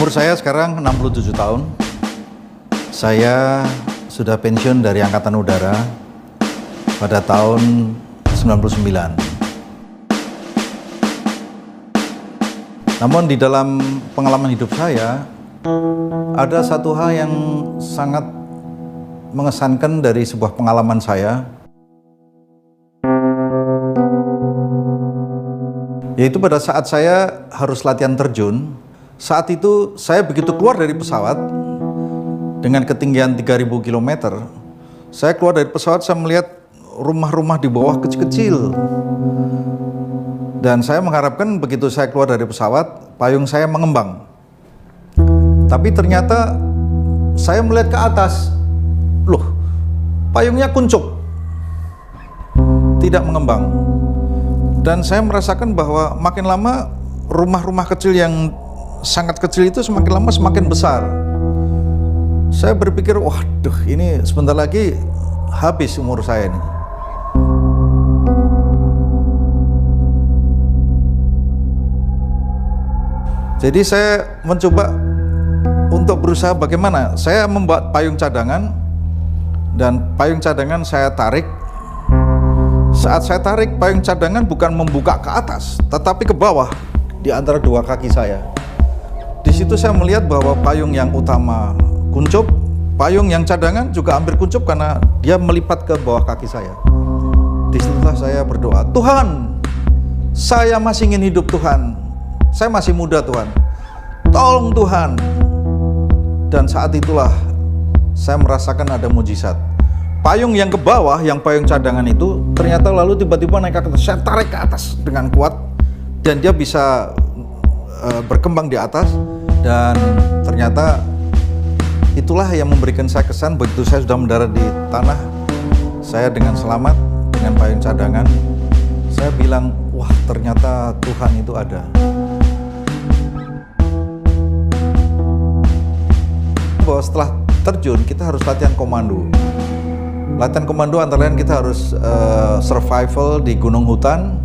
Umur saya sekarang 67 tahun. Saya sudah pensiun dari Angkatan Udara pada tahun 99. Namun di dalam pengalaman hidup saya, ada satu hal yang sangat mengesankan dari sebuah pengalaman saya, yaitu pada saat saya harus latihan terjun. Saat itu saya begitu keluar dari pesawat dengan ketinggian 3000 km. Saya keluar dari pesawat, saya melihat rumah-rumah di bawah kecil-kecil. Dan saya mengharapkan begitu saya keluar dari pesawat, payung saya mengembang. Tapi ternyata saya melihat ke atas, loh, payungnya kuncup, tidak mengembang. Dan saya merasakan bahwa makin lama rumah-rumah kecil yang sangat kecil itu semakin lama semakin besar. Saya berpikir, waduh, ini sebentar lagi habis umur saya ini. Jadi saya mencoba untuk berusaha bagaimana. Saya membuat payung cadangan, dan payung cadangan saya tarik. Saat saya tarik, payung cadangan bukan membuka ke atas, tetapi ke bawah di antara dua kaki saya. Di situ saya melihat bahwa payung yang utama kuncup, payung yang cadangan juga hampir kuncup karena dia melipat ke bawah kaki saya. Disitulah saya berdoa, Tuhan, saya masih ingin hidup Tuhan, saya masih muda Tuhan, tolong Tuhan. Dan saat itulah saya merasakan ada mujizat. Payung yang ke bawah, yang payung cadangan itu ternyata lalu tiba-tiba naik ke atas. Saya tarik ke atas dengan kuat dan dia bisa berkembang di atas. Dan ternyata itulah yang memberikan saya kesan. Begitu saya sudah mendarat di tanah, saya dengan selamat, dengan payung cadangan, saya bilang, wah, ternyata Tuhan itu ada. Bahwa setelah terjun kita harus latihan komando. Latihan komando antara lain kita harus survival di gunung hutan,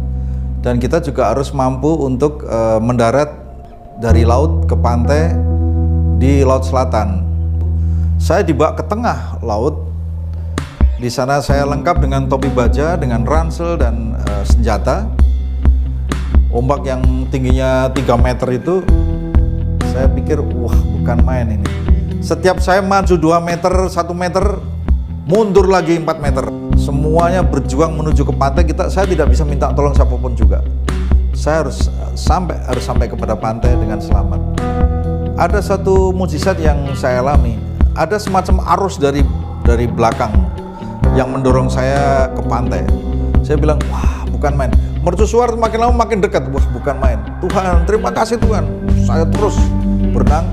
dan kita juga harus mampu untuk mendarat dari laut ke pantai di Laut Selatan. Saya dibawa ke tengah laut. Di sana saya lengkap dengan topi baja, dengan ransel dan senjata. Ombak yang tingginya 3 meter itu, saya pikir, wah, bukan main ini. Setiap saya maju 2 meter, 1 meter, mundur lagi 4 meter. Semuanya berjuang menuju ke pantai. Saya tidak bisa minta tolong siapapun juga. Saya harus sampai kepada pantai dengan selamat. Ada satu mujizat yang saya alami. Ada semacam arus dari belakang yang mendorong saya ke pantai. Saya bilang, wah, bukan main. Mercusuar makin lama makin dekat. Wah, bukan main. Tuhan, terima kasih Tuhan. Saya terus berenang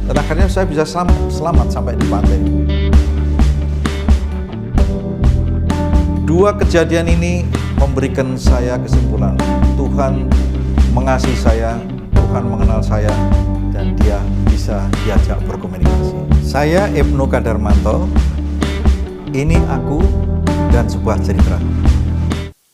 dan akhirnya saya bisa selamat sampai di pantai. Dua kejadian ini memberikan saya kesimpulan, Tuhan mengasihi saya, Tuhan mengenal saya, dan Dia bisa diajak berkomunikasi. Saya Ibnu Kadarmanto, ini aku dan sebuah cerita.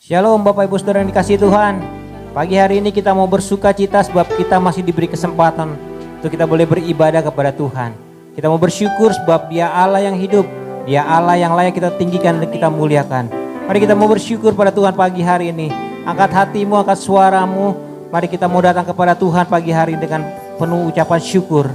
Shalom Bapak Ibu Saudara yang dikasihi Tuhan. Pagi hari ini kita mau bersuka cita sebab kita masih diberi kesempatan untuk kita boleh beribadah kepada Tuhan. Kita mau bersyukur sebab Dia Allah yang hidup, Dia Allah yang layak kita tinggikan dan kita muliakan. Mari kita mau bersyukur pada Tuhan pagi hari ini. Angkat hatimu, angkat suaramu. Mari kita mau datang kepada Tuhan pagi hari dengan penuh ucapan syukur.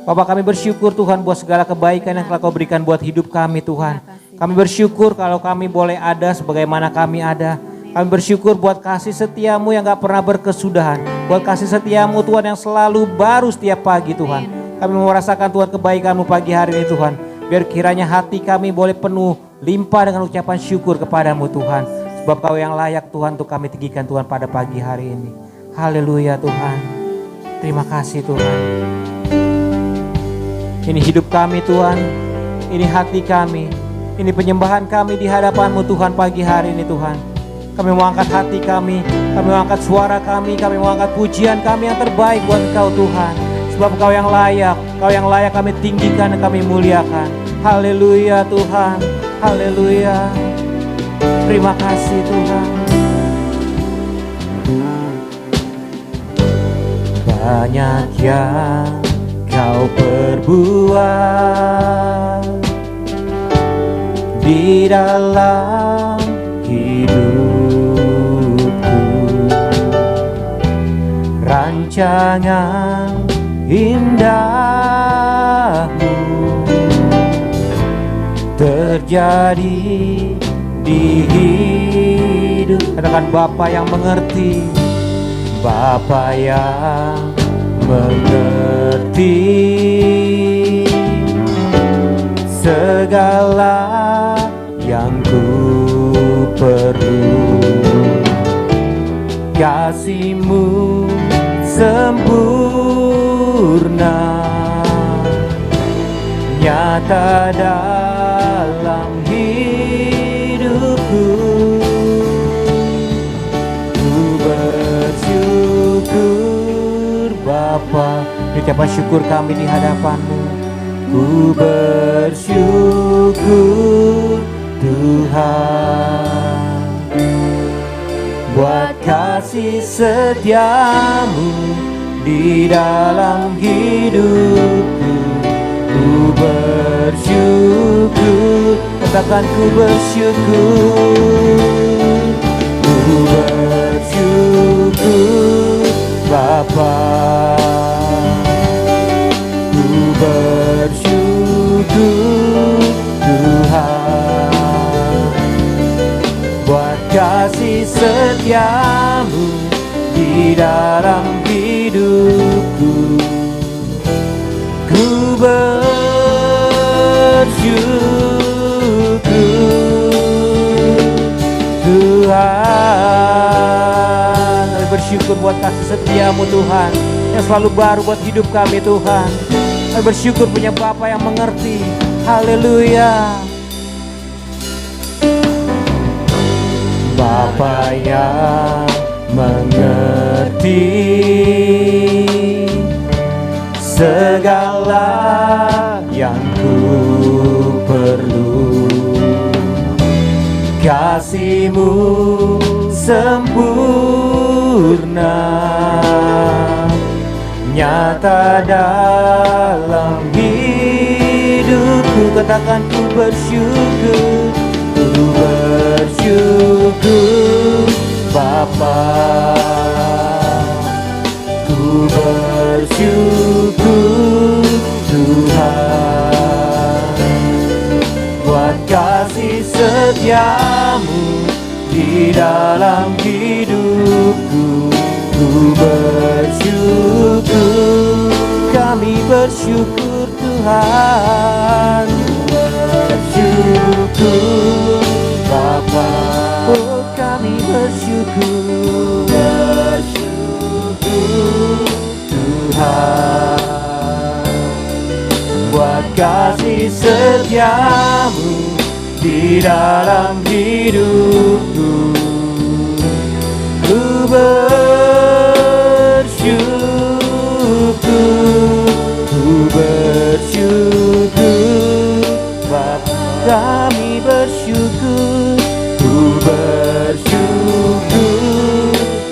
Bapak, kami bersyukur Tuhan buat segala kebaikan yang telah Kau berikan buat hidup kami Tuhan. Kami bersyukur kalau kami boleh ada sebagaimana kami ada. Kami bersyukur buat kasih setiamu yang gak pernah berkesudahan. Buat kasih setiamu Tuhan yang selalu baru setiap pagi Tuhan. Kami merasakan Tuhan kebaikanmu pagi hari ini Tuhan. Biar kiranya hati kami boleh penuh limpah dengan ucapan syukur kepadamu Tuhan. Sebab Kau yang layak Tuhan untuk kami tinggikan Tuhan pada pagi hari ini. Haleluya Tuhan. Terima kasih Tuhan. Ini hidup kami Tuhan. Ini hati kami. Ini penyembahan kami di hadapan-Mu Tuhan pagi hari ini Tuhan. Kami mau angkat hati kami mau angkat suara kami mau angkat pujian kami yang terbaik buat Engkau Tuhan. Sebab Kau yang layak kami tinggikan dan kami muliakan. Haleluya Tuhan. Haleluya. Terima kasih Tuhan. Banyak yang Kau perbuat di dalam hidupku, rancangan indahmu terjadi di hidup. Katakan Bapa yang mengerti, Bapa yang mengerti segala yang ku perlu. Kasih-Mu sempurna, nyata dalam hidupku. Ku bersyukur Bapa, ucapan syukur kami di hadapan-Mu. Ku bersyukur Tuhan buat kasih setia-Mu di dalam hidupku. Ku bersyukur, katakan ku bersyukur. Ku bersyukur Bapa, ku bersyukur Tuhan buat kasih setia-Mu di dalam hidupku. Ku bersyukur Tuhan. Kami bersyukur buat kasih setia-Mu Tuhan, yang selalu baru buat hidup kami Tuhan. Kami bersyukur punya Bapa yang mengerti. Haleluya. Bapa yang mengerti segala yang ku perlu. Kasih-Mu sempurna, nyata dalam hidupku. Katakan ku bersyukur, ku bersyukur Bapa, ku bersyukur Tuhan buat kasih setia-Mu di dalam hidupku. Ku bersyukur, kami bersyukur Tuhan. Bersyukur Bapa, oh kami bersyukur. Bersyukur Tuhan buat kasih setia-Mu di dalam hidupku. Ku bersyukur, ku bersyukur Bapa, kami bersyukur. Ku bersyukur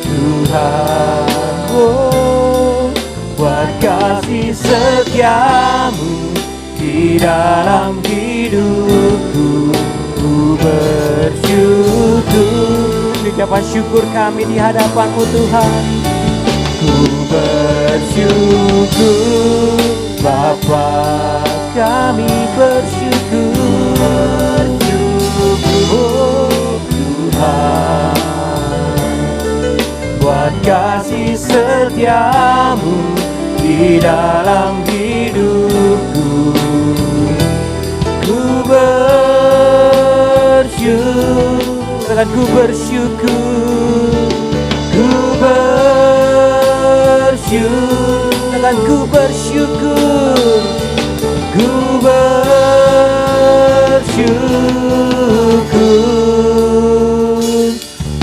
Tuhan, oh buat kasih setia-Mu di dalam hidupku. Ku bersyukur, ucapan syukur kami di hadapan-Mu Tuhan. Ku bersyukur Bapa, kami bersyukur. Oh Tuhan buat kasih setia-Mu di dalam hidupku. Ku bersyukur, katakan ku bersyukur. Ku bersyukur, katakan ku bersyukur. Ku bersyukur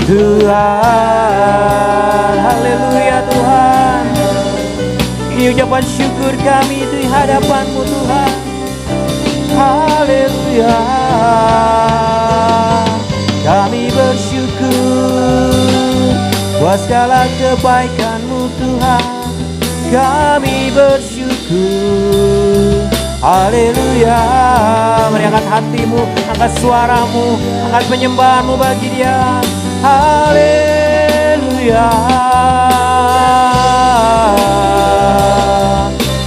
Tuhan. Haleluya Tuhan. Ini ucapan syukur kami di hadapan-Mu Tuhan. Haleluya. Kami bersyukur buat segala kebaikan-Mu Tuhan. Kami bersyukur bagiku. Haleluya. Mari angkat hatimu, angkat suaramu, angkat penyembahanmu bagi Dia. Haleluya.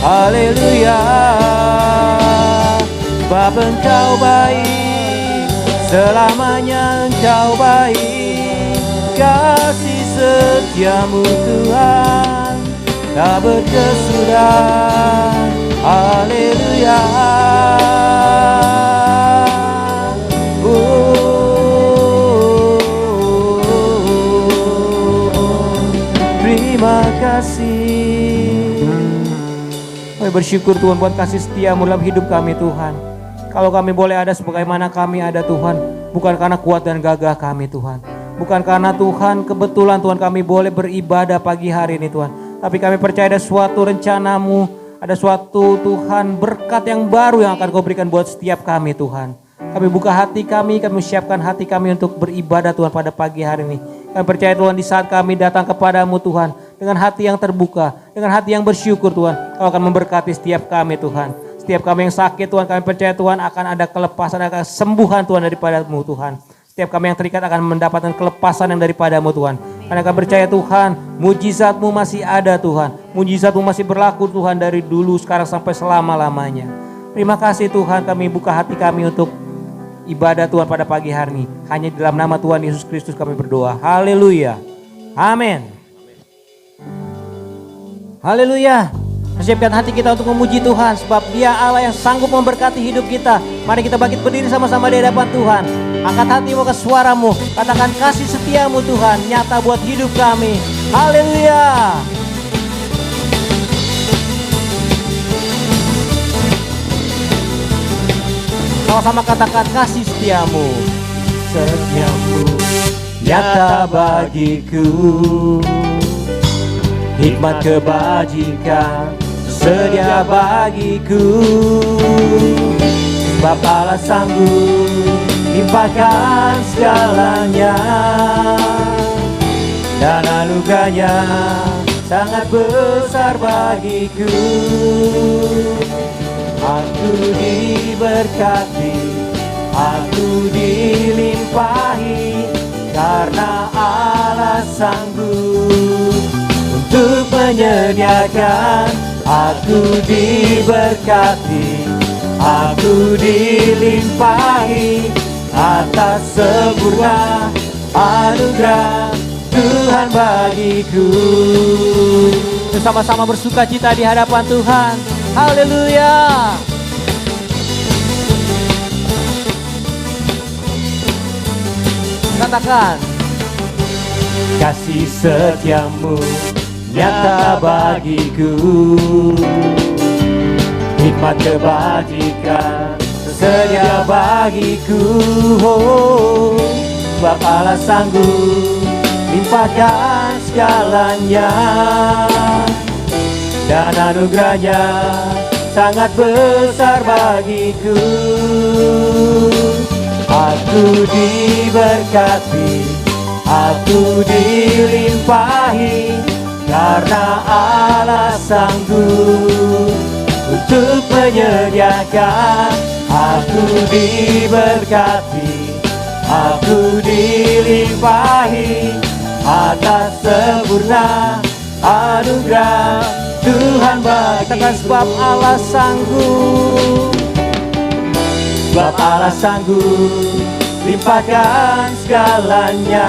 Haleluya. Sebab Engkau baik, selamanya Engkau baik. Kasih setiamu Tuhan tak berkesudahan. Haleluya. Terima kasih. Kami bersyukur Tuhan buat kasih setia-Mu dalam hidup kami Tuhan. Kalau kami boleh ada sebagaimana kami ada Tuhan, bukan karena kuat dan gagah kami Tuhan. Bukan karena Tuhan kebetulan Tuhan kami boleh beribadah pagi hari ini Tuhan. Tapi kami percaya ada suatu rencana-Mu, ada suatu Tuhan berkat yang baru yang akan Kau berikan buat setiap kami Tuhan. Kami buka hati kami siapkan hati kami untuk beribadah Tuhan pada pagi hari ini. Kami percaya Tuhan di saat kami datang kepadamu Tuhan, dengan hati yang terbuka, dengan hati yang bersyukur Tuhan, Kau akan memberkati setiap kami Tuhan. Setiap kami yang sakit Tuhan, kami percaya Tuhan akan ada kelepasan, ada kesembuhan Tuhan daripadamu Tuhan. Setiap kami yang terikat akan mendapatkan kelepasan yang daripadamu Tuhan. Karena kami percaya Tuhan, mujizat-Mu masih ada Tuhan. Mujizat-Mu masih berlaku Tuhan dari dulu, sekarang sampai selama-lamanya. Terima kasih Tuhan, kami buka hati kami untuk ibadah Tuhan pada pagi hari ini. Hanya di dalam nama Tuhan Yesus Kristus kami berdoa. Haleluya. Amin. Haleluya. Persiapkan hati kita untuk memuji Tuhan, sebab Dia Allah yang sanggup memberkati hidup kita. Mari kita bangkit berdiri sama-sama di hadapan Tuhan. Angkat hatimu ke suaramu, katakan kasih setiamu Tuhan nyata buat hidup kami. Haleluya. Sama-sama katakan kasih setiamu. Setiamu nyata bagiku, hikmat kebajikan sedia bagiku. Sebab Allah sanggup limpahkan segalanya, dan anugerahnya sangat besar bagiku. Aku diberkati, aku dilimpahi, karena Allah sanggup untuk menyediakan. Aku diberkati, aku dilimpahi, atas sempurna anugerah Tuhan bagiku. Bersama-sama bersuka cita di hadapan Tuhan. Haleluya. Katakan, kasih setiamu nyata bagiku, hikmat kebajikan sedia bagiku. Sebab Allah sanggup limpahkan segalanya, dan anugerahnya sangat besar bagiku. Aku diberkati, aku dilimpahi, karena Allah sanggup untuk menyediakan. Aku diberkati, aku dilimpahi, atas sempurna anugerah Tuhan bagiku. Sebab Allah sanggup, sebab Allah sanggup limpahkan segalanya,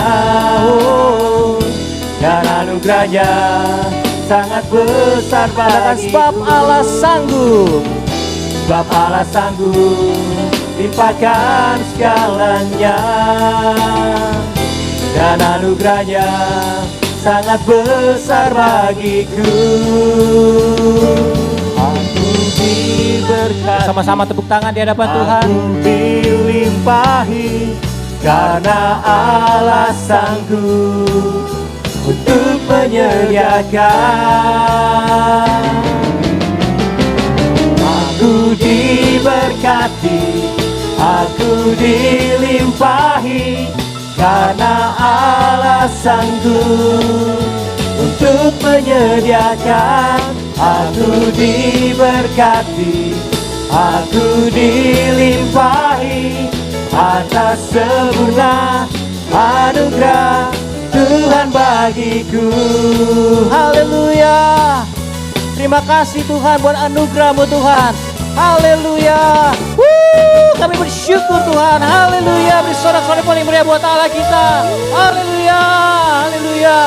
dan anugerahnya sangat besar bagiku. Sebab Allah sanggup, sebab Allah sanggup limpahkan segalanya, dan anugerahnya sangat besar bagiku. Aku diberkati, sama-sama tepuk tangan di hadapan Tuhan. Aku dilimpahi, karena Allah sanggup untuk menyediakan. Aku diberkati, aku dilimpahi, karena Allah sanggup untuk menyediakan. Aku diberkati, aku dilimpahi atas sempurna anugerah Tuhan bagiku. Haleluya. Terima kasih Tuhan buat anugerah-Mu Tuhan. Haleluya. Kami bersyukur Tuhan. Haleluya. Beri sorak-sorai paling meriah buat Allah kita. Haleluya. Haleluya.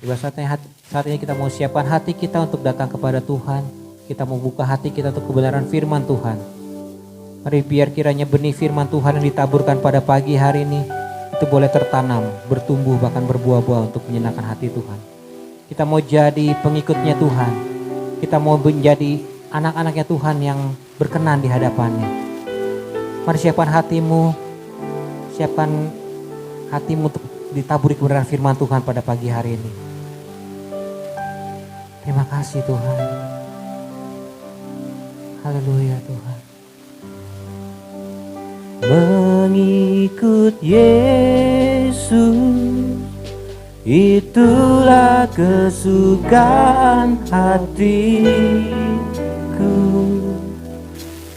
Tiba saatnya kita mau siapkan hati kita untuk datang kepada Tuhan. Kita mau buka hati kita untuk kebenaran firman Tuhan. Mari biar kiranya benih firman Tuhan yang ditaburkan pada pagi hari ini itu boleh tertanam, bertumbuh, bahkan berbuah-buah untuk menyenangkan hati Tuhan. Kita mau jadi pengikutnya Tuhan. Kita mau menjadi anak-anaknya Tuhan yang berkenan di hadapannya. Mari siapkan hatimu untuk ditaburi kebenaran firman Tuhan pada pagi hari ini. Terima kasih Tuhan. Haleluya Tuhan. Mengikut Yesus, itulah kesukaan hatiku.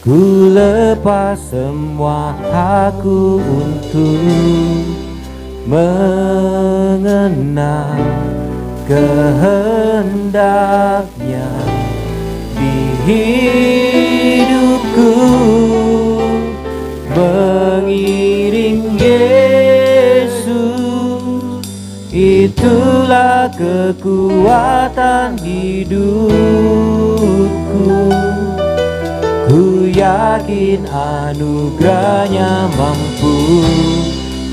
Ku lepas semua hakku untuk mengenal kehendaknya di hidupku. Mengiring Yesus, itulah kekuatan hidupku. Ku yakin anugerahnya mampu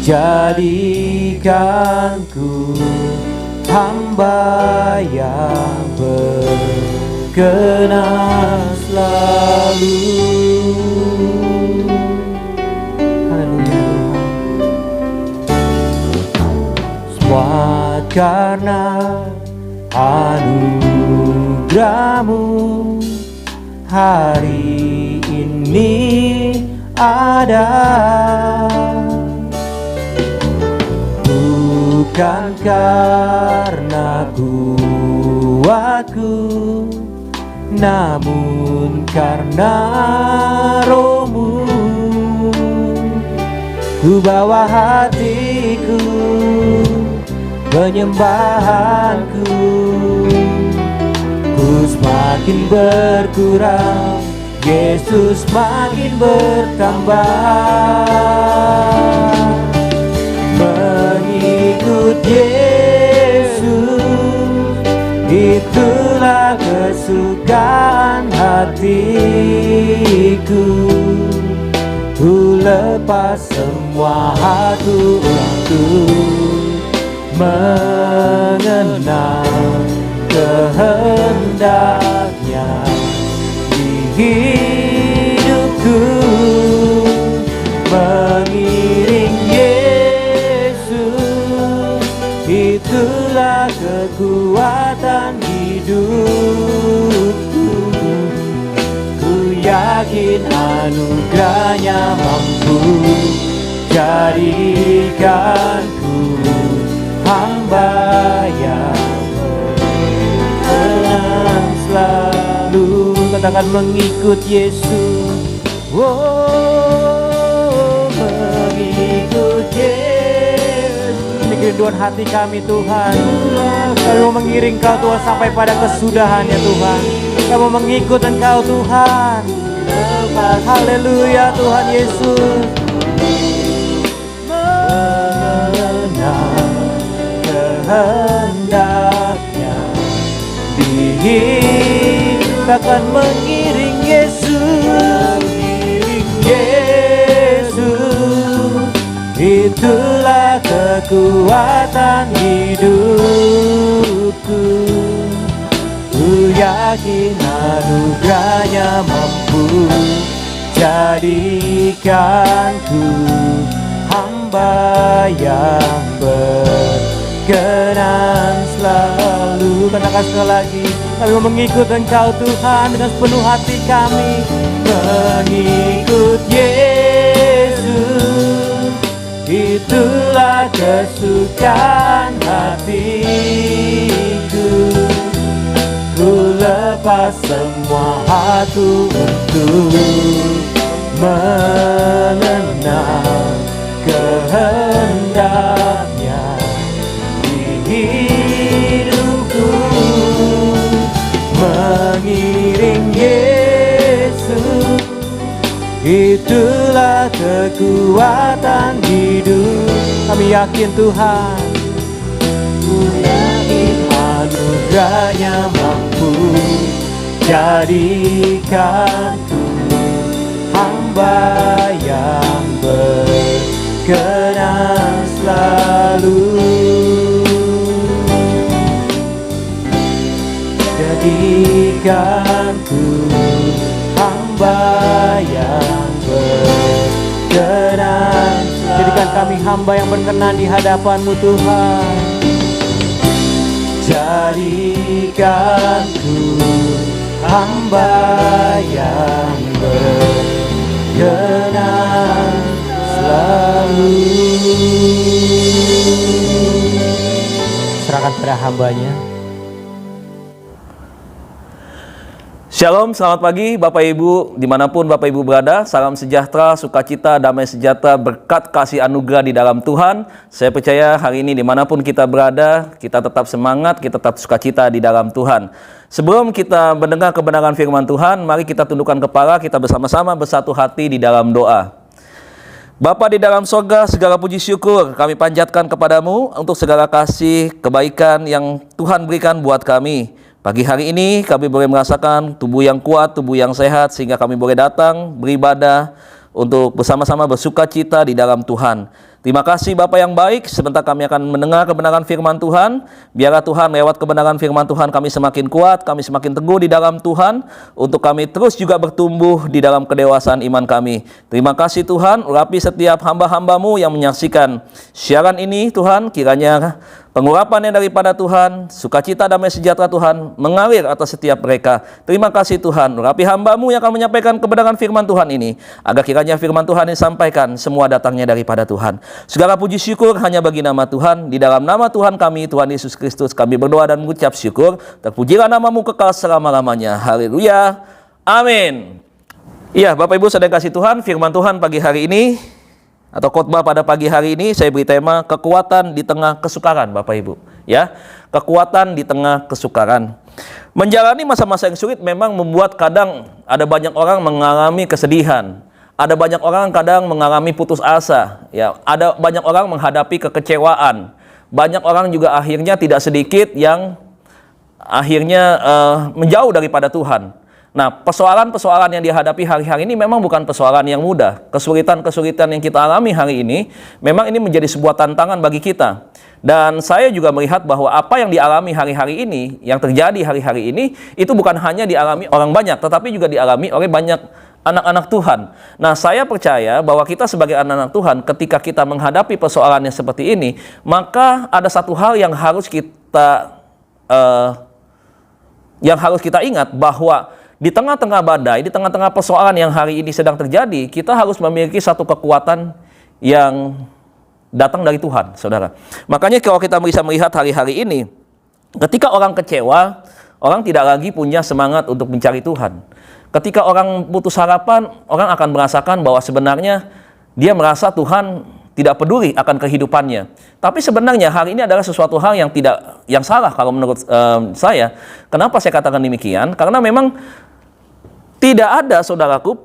jadikanku hamba yang berkenan selalu. Haleluya Tuhan. Semua karena anugerah-Mu hari ini ada. Bukan karena kuatku, namun karena Roh-Mu. Ku bawa hatiku, penyembahanku, ku semakin berkurang, Yesus makin bertambah. Mengikut Yesus, itulah kesukaan hatiku. Ku lepas semua hakku untuk mengenal kehendaknya di hidupku. Mengiring Yesus, itulah kekuatan hidupku. Ku yakin anugerahnya mampu jadikanku hamba yang berkenan selalu. Katakan mengikut Yesus. Mengikut Yesus. Ini kerinduan hati kami Tuhan. Kami mau mengiring Kau Tuhan sampai pada kesudahannya Tuhan. Kami mau mengikut Engkau Tuhan. Haleluya Tuhan Yesus. Mengenal kehendaknya di hidup, akan mengiring Yesus. Yesus, itulah kekuatan hidupku. Ku yakin anugerahnya mampu jadikanku hamba yang berkenan selalu. Katakan sekali lagi, kami mau mengikut Engkau Tuhan dengan sepenuh hati kami. Mengikut Yesus, itulah kesukaan hatiku. lepas semua hatu untuk mengenal kehendaknya di hidupku, mengiring Yesus, itulah kekuatan hidup. Kami yakin Tuhan, anugerahnya mampu jadikanku hamba yang berkenan selalu. Jadikanku hamba yang berkenan selalu. Jadikan kami hamba yang berkenan di hadapan-Mu Tuhan. Jadikanku hamba yang berkenan selalu. Serahkan pada hambanya. Shalom, selamat pagi Bapak Ibu, dimanapun Bapak Ibu berada. Salam sejahtera, sukacita, damai sejahtera, berkat kasih anugerah di dalam Tuhan. Saya percaya hari ini dimanapun kita berada, kita tetap semangat, kita tetap sukacita di dalam Tuhan. Sebelum kita mendengar kebenaran firman Tuhan, mari kita tundukkan kepala, kita bersama-sama bersatu hati di dalam doa. Bapa di dalam sorga, segala puji syukur kami panjatkan kepadamu untuk segala kasih, kebaikan yang Tuhan berikan buat kami. Pagi hari ini kami boleh merasakan tubuh yang kuat, tubuh yang sehat, sehingga kami boleh datang beribadah untuk bersama-sama bersuka cita di dalam Tuhan. Terima kasih Bapa yang baik. Sebentar kami akan mendengar kebenaran firman Tuhan. Biarlah Tuhan lewat kebenaran firman Tuhan kami semakin kuat, kami semakin teguh di dalam Tuhan, untuk kami terus juga bertumbuh di dalam kedewasaan iman kami. Terima kasih Tuhan, urapi setiap hamba-hamba-Mu yang menyaksikan siaran ini Tuhan. Kiranya pengurapannya daripada Tuhan, sukacita damai sejahtera Tuhan mengalir atas setiap mereka. Terima kasih Tuhan, urapi hamba-Mu yang akan menyampaikan kebenaran firman Tuhan ini, agar kiranya firman Tuhan disampaikan semua datangnya daripada Tuhan. Segala puji syukur hanya bagi nama Tuhan. Di dalam nama Tuhan kami, Tuhan Yesus Kristus, kami berdoa dan mengucap syukur. Terpujilah nama-Mu kekal selama-lamanya. Haleluya. Amin. Iya, Bapak Ibu saudara kasih Tuhan, firman Tuhan pagi hari ini atau khotbah pada pagi hari ini saya beri tema kekuatan di tengah kesukaran, Bapak Ibu. Ya, kekuatan di tengah kesukaran. Menjalani masa-masa yang sulit memang membuat kadang ada banyak orang mengalami kesedihan. Ada banyak orang kadang mengalami putus asa, ya. Ada banyak orang menghadapi kekecewaan. Banyak orang juga akhirnya tidak sedikit yang akhirnya menjauh daripada Tuhan. Nah, persoalan-persoalan yang dihadapi hari-hari ini memang bukan persoalan yang mudah. Kesulitan-kesulitan yang kita alami hari ini, memang ini menjadi sebuah tantangan bagi kita. Dan saya juga melihat bahwa apa yang dialami hari-hari ini, yang terjadi hari-hari ini, itu bukan hanya dialami orang banyak, tetapi juga dialami oleh banyak anak-anak Tuhan. Nah, saya percaya bahwa kita sebagai anak-anak Tuhan, ketika kita menghadapi persoalan yang seperti ini, maka ada satu hal yang harus kita ingat, bahwa di tengah-tengah badai, di tengah-tengah persoalan yang hari ini sedang terjadi, kita harus memiliki satu kekuatan yang datang dari Tuhan, saudara. Makanya kalau kita bisa melihat hari-hari ini, ketika orang kecewa, orang tidak lagi punya semangat untuk mencari Tuhan. Ketika orang putus harapan, orang akan merasakan bahwa sebenarnya dia merasa Tuhan tidak peduli akan kehidupannya. Tapi sebenarnya hari ini adalah sesuatu hal yang salah kalau menurut saya. Kenapa saya katakan demikian? Karena memang tidak ada, saudaraku,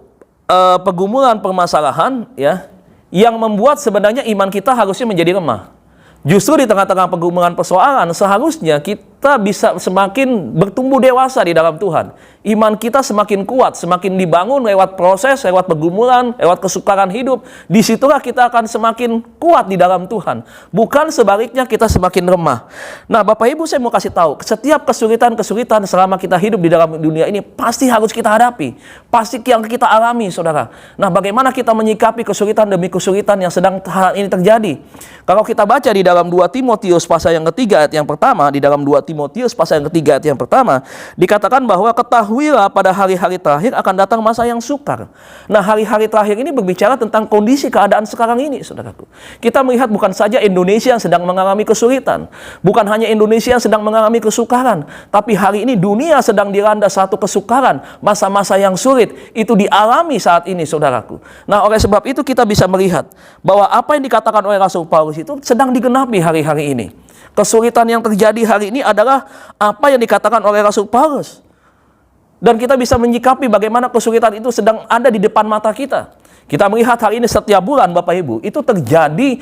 pergumulan permasalahan ya yang membuat sebenarnya iman kita harusnya menjadi lemah. Justru di tengah-tengah pergumulan persoalan seharusnya kita bisa semakin bertumbuh dewasa di dalam Tuhan. Iman kita semakin kuat, semakin dibangun lewat proses, lewat pergumulan, lewat kesukaran hidup. Disitulah kita akan semakin kuat di dalam Tuhan. Bukan sebaliknya kita semakin lemah. Nah, Bapak Ibu saya mau kasih tahu, setiap kesulitan-kesulitan selama kita hidup di dalam dunia ini pasti harus kita hadapi. Pasti yang kita alami, saudara. Nah, bagaimana kita menyikapi kesulitan demi kesulitan yang sedang hal ini terjadi? Kalau kita baca di dalam 2 Timotius pasal yang ketiga ayat yang pertama, di dalam 2 Timotius pasal yang ketiga ayat yang pertama, dikatakan bahwa ketahuilah pada hari-hari terakhir akan datang masa yang sukar. Nah, hari-hari terakhir ini berbicara tentang kondisi keadaan sekarang ini, saudaraku. Kita melihat bukan saja Indonesia yang sedang mengalami kesulitan, bukan hanya Indonesia yang sedang mengalami kesukaran, tapi hari ini dunia sedang dilanda satu kesukaran, masa-masa yang sulit itu dialami saat ini, saudaraku. Nah, oleh sebab itu kita bisa melihat bahwa apa yang dikatakan oleh Rasul Paulus itu sedang digenapi hari-hari ini. Kesulitan yang terjadi hari ini adalah apa yang dikatakan oleh Rasul Paulus. Dan kita bisa menyikapi bagaimana kesulitan itu sedang ada di depan mata kita. Kita melihat hari ini setiap bulan, Bapak Ibu, itu terjadi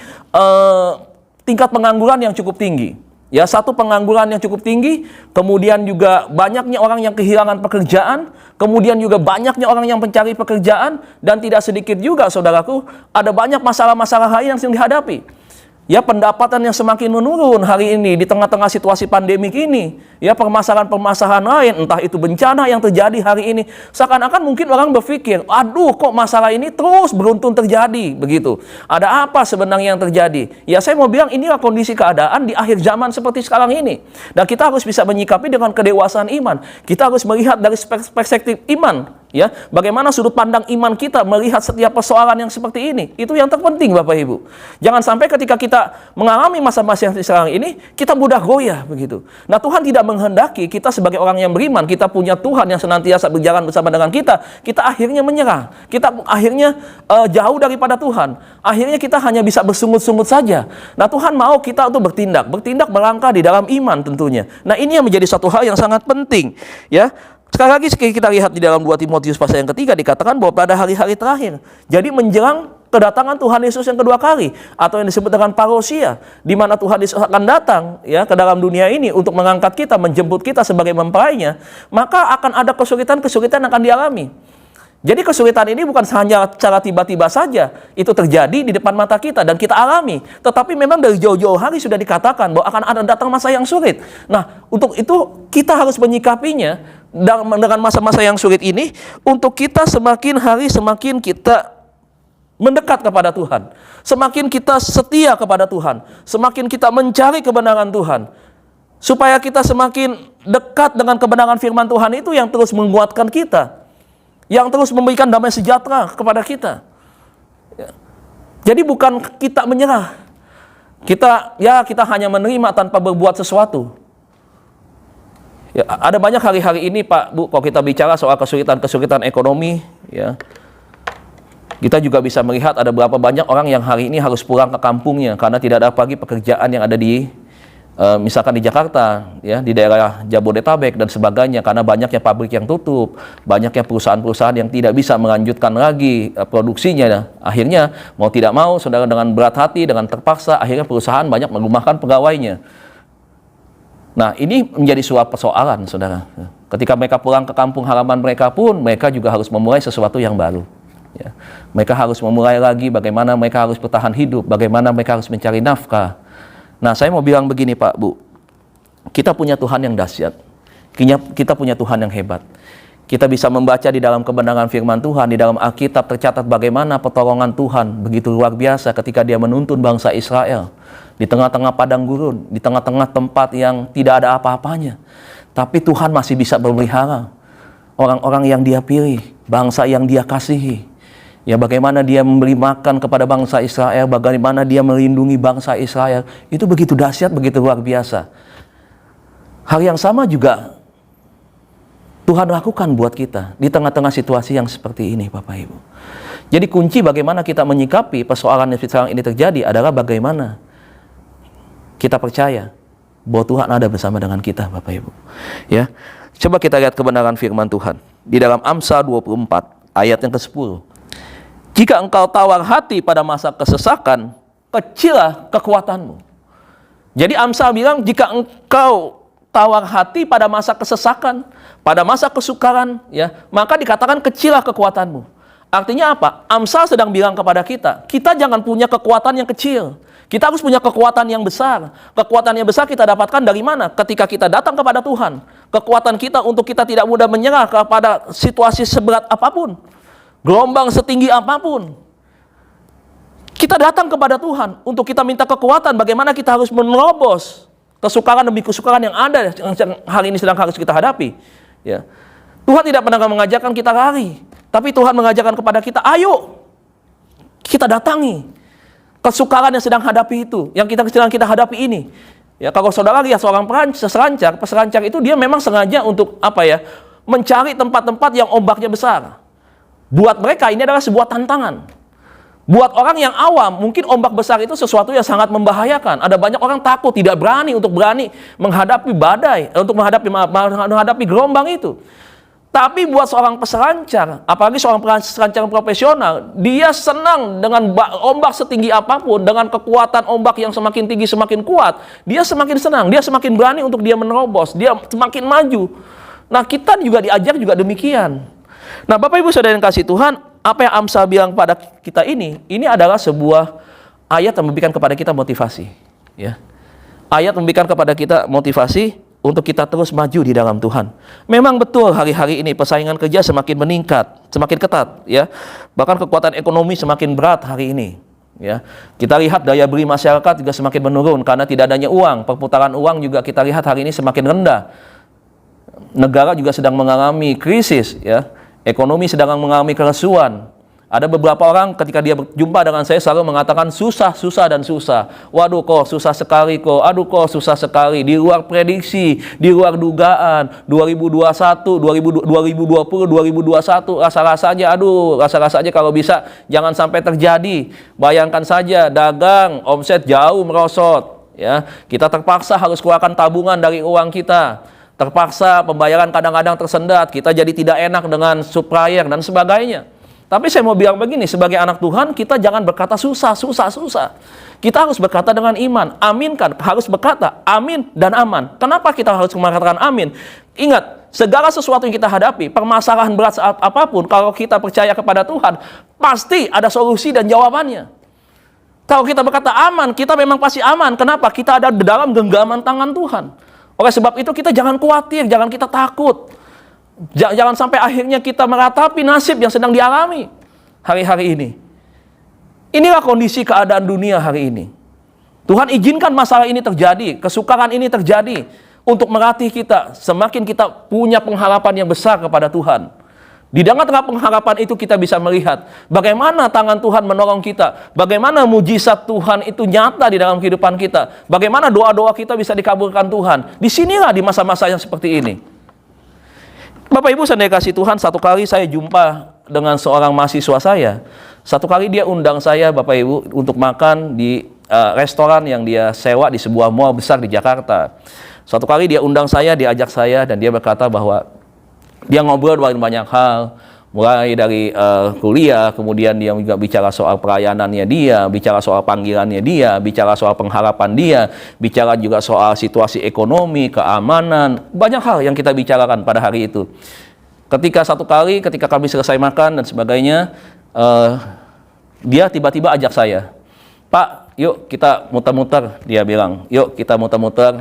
tingkat pengangguran yang cukup tinggi. Ya, satu pengangguran yang cukup tinggi, kemudian juga banyaknya orang yang kehilangan pekerjaan, kemudian juga banyaknya orang yang mencari pekerjaan, dan tidak sedikit juga, saudaraku, ada banyak masalah-masalah lain yang sedang dihadapi. Ya, pendapatan yang semakin menurun hari ini di tengah-tengah situasi pandemik ini. Ya, permasalahan-permasalahan lain, entah itu bencana yang terjadi hari ini. Seakan-akan mungkin orang berpikir, aduh kok masalah ini terus beruntun terjadi, begitu. Ada apa sebenarnya yang terjadi? Ya, saya mau bilang inilah kondisi keadaan di akhir zaman seperti sekarang ini. Dan kita harus bisa menyikapi dengan kedewasaan iman. Kita harus melihat dari perspektif iman. Ya, bagaimana sudut pandang iman kita melihat setiap persoalan yang seperti ini. Itu yang terpenting, Bapak Ibu. Jangan sampai ketika kita mengalami masa-masa yang sekarang ini, kita mudah goyah begitu. Nah, Tuhan tidak menghendaki kita sebagai orang yang beriman, kita punya Tuhan yang senantiasa berjalan bersama dengan kita akhirnya menyerah. Kita akhirnya jauh daripada Tuhan. Akhirnya kita hanya bisa bersungut-sungut saja. Nah, Tuhan mau kita untuk bertindak melangkah di dalam iman tentunya. Nah, ini yang menjadi satu hal yang sangat penting, ya. Sekali lagi kita lihat di dalam 2 Timotius pasal yang ketiga dikatakan bahwa pada hari-hari terakhir. Jadi menjelang kedatangan Tuhan Yesus yang kedua kali, atau yang disebut dengan parousia, di mana Tuhan Yesus akan datang ya ke dalam dunia ini untuk mengangkat kita, menjemput kita sebagai mempelainya, maka akan ada kesulitan-kesulitan yang akan dialami. Jadi kesulitan ini bukan hanya secara tiba-tiba saja itu terjadi di depan mata kita dan kita alami, tetapi memang dari jauh-jauh hari sudah dikatakan bahwa akan ada datang masa yang sulit. Nah, untuk itu kita harus menyikapinya dengan masa-masa yang sulit ini, untuk kita semakin hari semakin kita mendekat kepada Tuhan, semakin kita setia kepada Tuhan, semakin kita mencari kebenaran Tuhan, supaya kita semakin dekat dengan kebenaran firman Tuhan itu yang terus menguatkan kita, yang terus memberikan damai sejahtera kepada kita. Jadi bukan kita menyerah, kita hanya menerima tanpa berbuat sesuatu. Ya, ada banyak hari-hari ini, Pak, Bu, kalau kita bicara soal kesulitan ekonomi, ya, kita juga bisa melihat ada berapa banyak orang yang hari ini harus pulang ke kampungnya karena tidak ada lagi pekerjaan yang ada di misalkan di Jakarta, ya, di daerah Jabodetabek dan sebagainya, karena banyaknya pabrik yang tutup, banyaknya perusahaan-perusahaan yang tidak bisa melanjutkan lagi produksinya. Akhirnya mau tidak mau, saudara, dengan berat hati, dengan terpaksa, akhirnya perusahaan banyak merumahkan pegawainya. Nah, ini menjadi suatu persoalan, saudara. Ketika mereka pulang ke kampung halaman mereka pun, mereka juga harus memulai sesuatu yang baru. Ya. Mereka harus memulai lagi bagaimana mereka harus bertahan hidup, bagaimana mereka harus mencari nafkah. Nah, saya mau bilang begini, Pak, Bu. Kita punya Tuhan yang dahsyat. Kita punya Tuhan yang hebat. Kita bisa membaca di dalam kebenaran firman Tuhan, di dalam Alkitab tercatat bagaimana pertolongan Tuhan begitu luar biasa ketika Dia menuntun bangsa Israel di tengah-tengah padang gurun, di tengah-tengah tempat yang tidak ada apa-apanya. Tapi Tuhan masih bisa memelihara orang-orang yang Dia pilih, bangsa yang Dia kasihi. Ya, bagaimana Dia memberi makan kepada bangsa Israel, bagaimana Dia melindungi bangsa Israel. Itu begitu dahsyat, begitu luar biasa. Hal yang sama juga Tuhan lakukan buat kita di tengah-tengah situasi yang seperti ini, Bapak Ibu. Jadi kunci bagaimana kita menyikapi persoalan yang sekarang ini terjadi adalah bagaimana kita percaya bahwa Tuhan ada bersama dengan kita, Bapak Ibu. Ya, coba kita lihat kebenaran firman Tuhan di dalam Amsal 24 ayat yang ke-10. Jika engkau tawar hati pada masa kesesakan, kecillah kekuatanmu. Jadi Amsal bilang, jika engkau tawar hati pada masa kesesakan, pada masa kesukaran, ya, maka dikatakan kecillah kekuatanmu. Artinya apa? Amsal sedang bilang kepada kita, kita jangan punya kekuatan yang kecil. Kita harus punya kekuatan yang besar. Kekuatan yang besar kita dapatkan dari mana? Ketika kita datang kepada Tuhan. Kekuatan kita untuk kita tidak mudah menyerah kepada situasi seberat apapun, gelombang setinggi apapun. Kita datang kepada Tuhan untuk kita minta kekuatan bagaimana kita harus menerobos kesukaran demi kesukaran yang ada yang hari ini sedang harus kita hadapi. Ya. Tuhan tidak pernah mengajarkan kita lari, tapi Tuhan mengajarkan kepada kita, ayo kita datangi kesukaran yang sedang hadapi itu, yang sedang kita hadapi ini. Ya, kalau saudara lihat seorang peselancar itu dia memang sengaja untuk apa ya? Mencari tempat-tempat yang ombaknya besar. Buat mereka ini adalah sebuah tantangan. Buat orang yang awam, mungkin ombak besar itu sesuatu yang sangat membahayakan. Ada banyak orang takut, tidak berani menghadapi badai, untuk menghadapi gelombang itu. Tapi buat seorang peselancar, apalagi seorang peselancar profesional, dia senang dengan ombak setinggi apapun, dengan kekuatan ombak yang semakin tinggi, semakin kuat, dia semakin senang, dia semakin berani untuk dia menerobos, dia semakin maju. Nah, kita juga diajar juga demikian. Nah, Bapak Ibu Saudara yang kasih Tuhan, apa yang Amsal bilang pada kita ini adalah sebuah ayat yang memberikan kepada kita motivasi. Ya. Ayat memberikan kepada kita motivasi untuk kita terus maju di dalam Tuhan. Memang betul hari-hari ini persaingan kerja semakin meningkat, semakin ketat. Ya. Bahkan kekuatan ekonomi semakin berat hari ini. Ya. Kita lihat daya beli masyarakat juga semakin menurun karena tidak adanya uang. Perputaran uang juga kita lihat hari ini semakin rendah. Negara juga sedang mengalami krisis. Ya. Ekonomi sedang mengalami kerusuhan. Ada beberapa orang ketika dia berjumpa dengan saya selalu mengatakan susah, susah, dan susah. Waduh kok susah sekali kok. Aduh kok susah sekali. Di luar prediksi, di luar dugaan. 2021, 2020, 2021 rasa-rasanya kalau bisa jangan sampai terjadi. Bayangkan saja dagang, omset jauh merosot. Ya, kita terpaksa harus keluarkan tabungan dari uang kita. Terpaksa pembayaran kadang-kadang tersendat, kita jadi tidak enak dengan supplier dan sebagainya. Tapi saya mau bilang begini, sebagai anak Tuhan kita jangan berkata susah. Kita harus berkata dengan iman, aminkan, harus berkata amin dan aman. Kenapa kita harus mengatakan amin? Ingat, segala sesuatu yang kita hadapi, permasalahan berat saat apapun, kalau kita percaya kepada Tuhan, pasti ada solusi dan jawabannya. Kalau kita berkata aman, kita memang pasti aman. Kenapa? Kita ada di dalam genggaman tangan Tuhan. Oleh sebab itu kita jangan khawatir, jangan kita takut. Jangan sampai akhirnya kita meratapi nasib yang sedang dialami hari-hari ini. Inilah kondisi keadaan dunia hari ini. Tuhan izinkan masalah ini terjadi, kesukaran ini terjadi untuk melatih kita. Semakin kita punya pengharapan yang besar kepada Tuhan. Di tengah-tengah pengharapan itu kita bisa melihat bagaimana tangan Tuhan menolong kita, bagaimana mujizat Tuhan itu nyata di dalam kehidupan kita, bagaimana doa-doa kita bisa dikabulkan Tuhan. Disinilah di masa-masa yang seperti ini. Bapak Ibu saya kasih Tuhan, satu kali saya jumpa dengan seorang mahasiswa saya. Satu kali dia undang saya Bapak Ibu untuk makan di restoran yang dia sewa di sebuah mall besar di Jakarta. Suatu kali dia undang saya, diajak saya, dan dia berkata bahwa dia ngobrol banyak hal, mulai dari kuliah, kemudian dia juga bicara soal pelayanannya dia, bicara soal panggilannya dia, bicara soal pengharapan dia, bicara juga soal situasi ekonomi, keamanan, banyak hal yang kita bicarakan pada hari itu. Ketika kami selesai makan dan sebagainya, dia tiba-tiba ajak saya, Pak, yuk kita muter-muter, dia bilang, yuk kita muter-muter,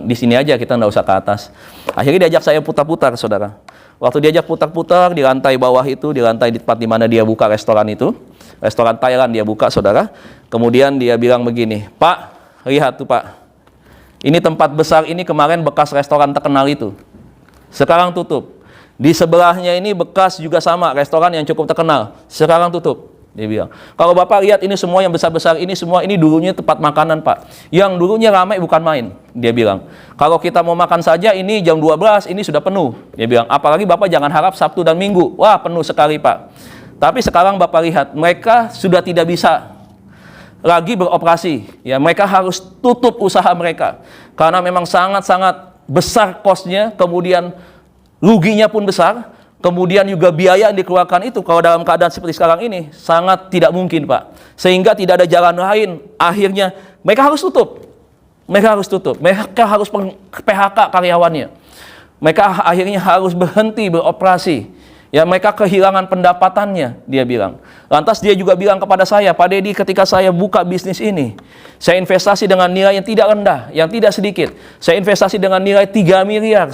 di sini aja, kita nggak usah ke atas. Akhirnya diajak saya putar-putar, saudara. Waktu diajak putar-putar di lantai bawah itu, di lantai di tempat di mana dia buka restoran itu, restoran Thailand dia buka, saudara. Kemudian dia bilang begini, Pak, lihat tuh Pak, ini tempat besar ini kemarin bekas restoran terkenal itu, sekarang tutup. Di sebelahnya ini bekas juga sama, restoran yang cukup terkenal, sekarang tutup. Dia bilang, kalau Bapak lihat ini semua yang besar-besar ini, semua ini dulunya tempat makanan Pak. Yang dulunya ramai bukan main. Dia bilang, kalau kita mau makan saja ini jam 12, ini sudah penuh. Dia bilang, apalagi Bapak jangan harap Sabtu dan Minggu. Wah, penuh sekali Pak. Tapi sekarang Bapak lihat, mereka sudah tidak bisa lagi beroperasi. Ya, mereka harus tutup usaha mereka. Karena memang sangat-sangat besar kosnya, kemudian ruginya pun besar. Kemudian juga biaya yang dikeluarkan itu kalau dalam keadaan seperti sekarang ini sangat tidak mungkin Pak. Sehingga tidak ada jalan lain. Akhirnya mereka harus tutup. Mereka harus PHK karyawannya. Mereka akhirnya harus berhenti beroperasi. Ya, mereka kehilangan pendapatannya, dia bilang. Lantas dia juga bilang kepada saya, Pak Dedi, ketika saya buka bisnis ini, saya investasi dengan nilai yang tidak rendah, yang tidak sedikit. Saya investasi dengan nilai 3 miliar,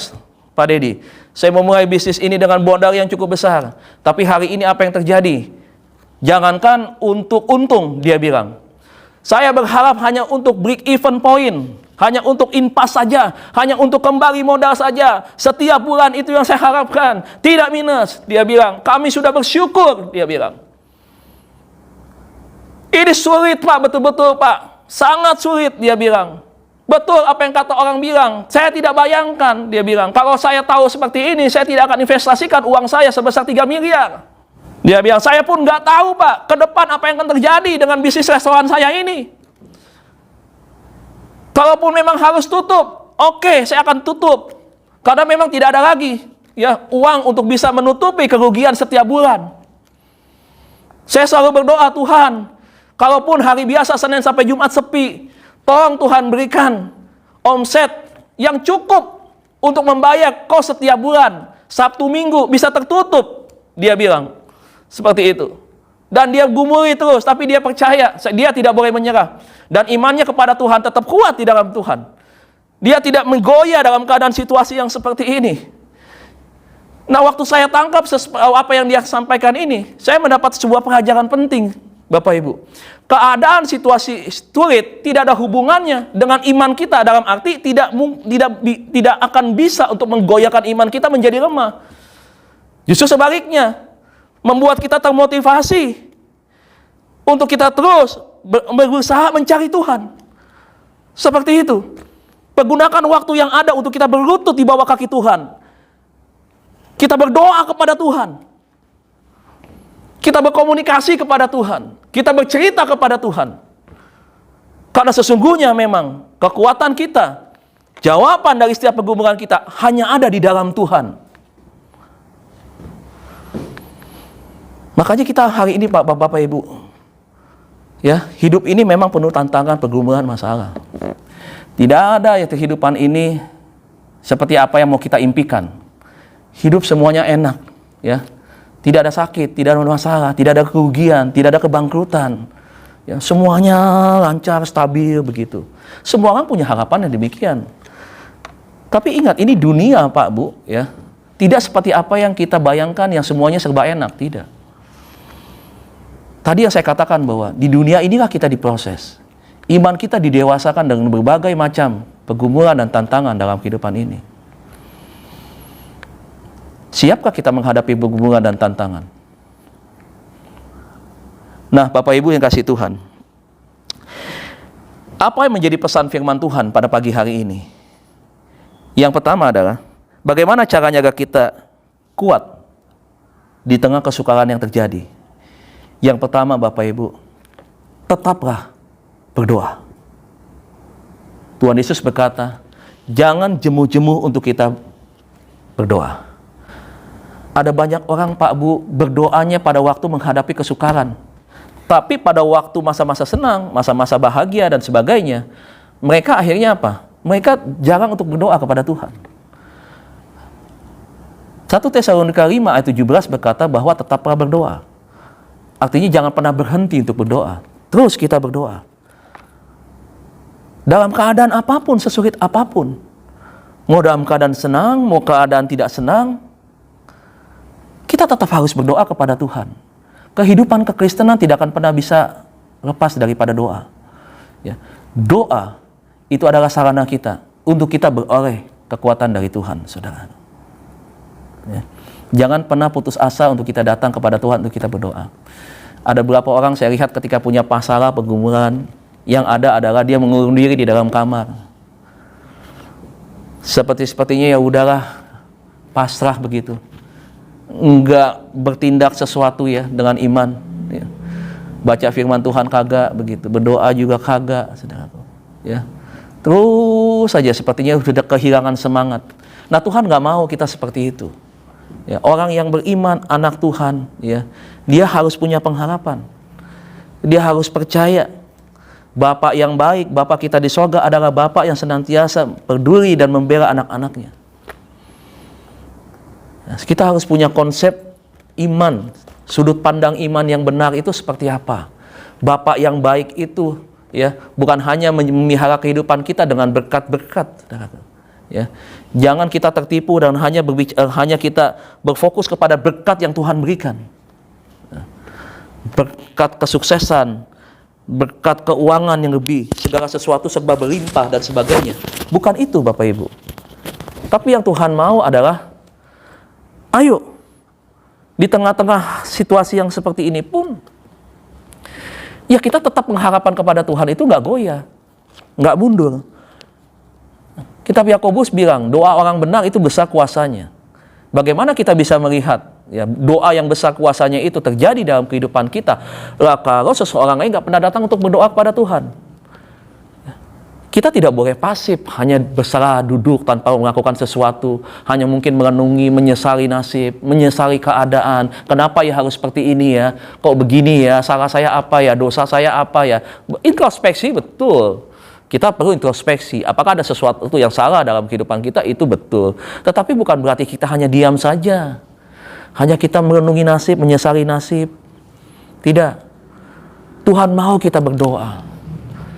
Pak Dedi. Saya memulai bisnis ini dengan modal yang cukup besar. Tapi hari ini apa yang terjadi? Jangankan untuk untung, dia bilang. Saya berharap hanya untuk break even point. hanya untuk infas saja, hanya untuk kembali modal saja. Setiap bulan itu yang saya harapkan, tidak minus. Dia bilang, kami sudah bersyukur, dia bilang. Ini sulit Pak, betul-betul Pak. Sangat sulit, dia bilang. Betul apa yang kata orang bilang. Saya tidak bayangkan, dia bilang. Kalau saya tahu seperti ini, saya tidak akan investasikan uang saya sebesar 3 miliar. Dia bilang, saya pun nggak tahu Pak, ke depan apa yang akan terjadi dengan bisnis restoran saya ini. Kalaupun memang harus tutup, oke, saya akan tutup. Karena memang tidak ada lagi ya uang untuk bisa menutupi kerugian setiap bulan. Saya selalu berdoa, Tuhan, kalaupun hari biasa Senin sampai Jumat sepi, tolong Tuhan berikan omset yang cukup untuk membayar kos setiap bulan. Sabtu Minggu bisa tertutup, dia bilang. Seperti itu. Dan dia gumuli terus, tapi dia percaya, dia tidak boleh menyerah. Dan imannya kepada Tuhan tetap kuat di dalam Tuhan. Dia tidak menggoyah dalam keadaan situasi yang seperti ini. Nah, waktu saya tangkap apa yang dia sampaikan ini, saya mendapat sebuah pelajaran penting, Bapak Ibu. Keadaan situasi sulit tidak ada hubungannya dengan iman kita, dalam arti tidak akan bisa untuk menggoyahkan iman kita menjadi lemah. Justru sebaliknya, membuat kita termotivasi untuk kita terus berusaha mencari Tuhan. Seperti itu. Pergunakan waktu yang ada untuk kita berlutut di bawah kaki Tuhan. Kita berdoa kepada Tuhan. Kita berkomunikasi kepada Tuhan. Kita bercerita kepada Tuhan. Karena sesungguhnya memang kekuatan kita, jawaban dari setiap pergumulan kita hanya ada di dalam Tuhan. Makanya kita hari ini Bapak Ibu, ya, hidup ini memang penuh tantangan, pergumulan, masalah. Tidak ada ya kehidupan ini seperti apa yang mau kita impikan. Hidup semuanya enak, ya. Tidak ada sakit, tidak ada masalah, tidak ada kerugian, tidak ada kebangkrutan. Ya, semuanya lancar, stabil begitu. Semua orang punya harapan yang demikian. Tapi ingat, ini dunia Pak Bu, ya. Tidak seperti apa yang kita bayangkan yang semuanya serba enak, tidak. Tadi yang saya katakan bahwa di dunia inilah kita diproses. Iman kita didewasakan dengan berbagai macam pergumulan dan tantangan dalam kehidupan ini. Siapkah kita menghadapi pergumulan dan tantangan? Nah, Bapak Ibu yang kasih Tuhan, apa yang menjadi pesan firman Tuhan pada pagi hari ini? Yang pertama adalah, bagaimana caranya agar kita kuat di tengah kesukaran yang terjadi? Yang pertama Bapak Ibu, tetaplah berdoa. Tuhan Yesus berkata, jangan jemu-jemu untuk kita berdoa. Ada banyak orang Pak Bu berdoanya pada waktu menghadapi kesukaran. Tapi pada waktu masa-masa senang, masa-masa bahagia dan sebagainya, mereka akhirnya apa? Mereka jarang untuk berdoa kepada Tuhan. 1 Tesalonika 5 ayat 17 berkata bahwa tetaplah berdoa. Artinya jangan pernah berhenti untuk berdoa. Terus kita berdoa. Dalam keadaan apapun, sesulit apapun. Mau dalam keadaan senang, mau keadaan tidak senang, kita tetap harus berdoa kepada Tuhan. Kehidupan kekristenan tidak akan pernah bisa lepas daripada doa. Ya. Doa itu adalah sarana kita untuk kita beroleh kekuatan dari Tuhan, saudara. Ya. Jangan pernah putus asa untuk kita datang kepada Tuhan untuk kita berdoa. Ada beberapa orang saya lihat ketika punya masalah, pergumulan, yang ada adalah dia mengurung diri di dalam kamar. Sepertinya ya udahlah, pasrah begitu. Enggak bertindak sesuatu ya dengan iman. Ya. Baca firman Tuhan kagak begitu, berdoa juga kagak, saudaraku. Ya. Terus saja sepertinya sudah kehilangan semangat. Nah, Tuhan nggak mau kita seperti itu. Ya, orang yang beriman, anak Tuhan, ya, dia harus punya pengharapan. Dia harus percaya Bapa yang baik, Bapa kita di sorga adalah Bapa yang senantiasa peduli dan membela anak-anaknya. Nah, kita harus punya konsep iman, sudut pandang iman yang benar itu seperti apa. Bapa yang baik itu, ya, bukan hanya memelihara kehidupan kita dengan berkat-berkat, ya. Jangan kita tertipu dan hanya kita berfokus kepada berkat yang Tuhan berikan. Berkat kesuksesan, berkat keuangan yang lebih, segala sesuatu serba berlimpah dan sebagainya. Bukan itu Bapak Ibu. Tapi yang Tuhan mau adalah, ayo, di tengah-tengah situasi yang seperti ini pun, ya kita tetap pengharapan kepada Tuhan itu nggak goyah, nggak mundur. Kitab Yakobus bilang, doa orang benar itu besar kuasanya. Bagaimana kita bisa melihat ya, doa yang besar kuasanya itu terjadi dalam kehidupan kita? Lah kalau seseorang lain nggak pernah datang untuk berdoa kepada Tuhan. Kita tidak boleh pasif, hanya berserah duduk tanpa melakukan sesuatu, hanya mungkin merenungi, menyesali nasib, menyesali keadaan. Kenapa ya harus seperti ini ya? Kok begini ya? Salah saya apa ya? Dosa saya apa ya? Introspeksi betul. Kita perlu introspeksi. Apakah ada sesuatu yang salah dalam kehidupan kita? Itu betul. Tetapi bukan berarti kita hanya diam saja. Hanya kita merenungi nasib, menyesali nasib. Tidak. Tuhan mau kita berdoa.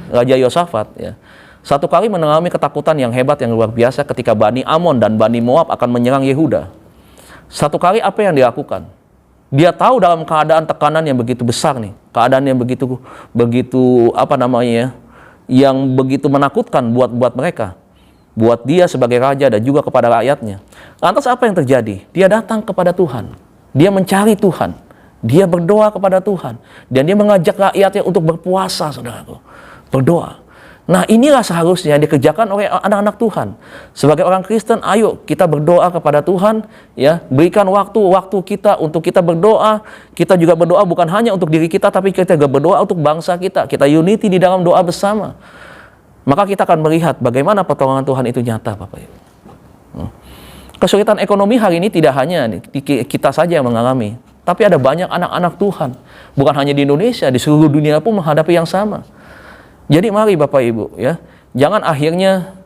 Raja Yosafat ya, satu kali mengalami ketakutan yang hebat, yang luar biasa ketika Bani Amon dan Bani Moab akan menyerang Yehuda. Satu kali apa yang dilakukan? Dia tahu dalam keadaan tekanan yang begitu besar nih, keadaan yang begitu yang begitu menakutkan buat mereka, buat dia sebagai raja dan juga kepada rakyatnya. Lantas apa yang terjadi? Dia datang kepada Tuhan, dia mencari Tuhan, dia berdoa kepada Tuhan, dan dia mengajak rakyatnya untuk berpuasa, saudaraku, berdoa. Nah, inilah seharusnya dikerjakan oleh anak-anak Tuhan. Sebagai orang Kristen, ayo kita berdoa kepada Tuhan, ya, berikan waktu kita untuk kita berdoa. Kita juga berdoa bukan hanya untuk diri kita, tapi kita juga berdoa untuk bangsa kita. Kita unity di dalam doa bersama. Maka kita akan melihat bagaimana pertolongan Tuhan itu nyata, Bapak Ibu. Kesulitan ekonomi hari ini tidak hanya kita saja yang mengalami, tapi ada banyak anak-anak Tuhan, bukan hanya di Indonesia, di seluruh dunia pun menghadapi yang sama. Jadi mari Bapak Ibu ya, jangan akhirnya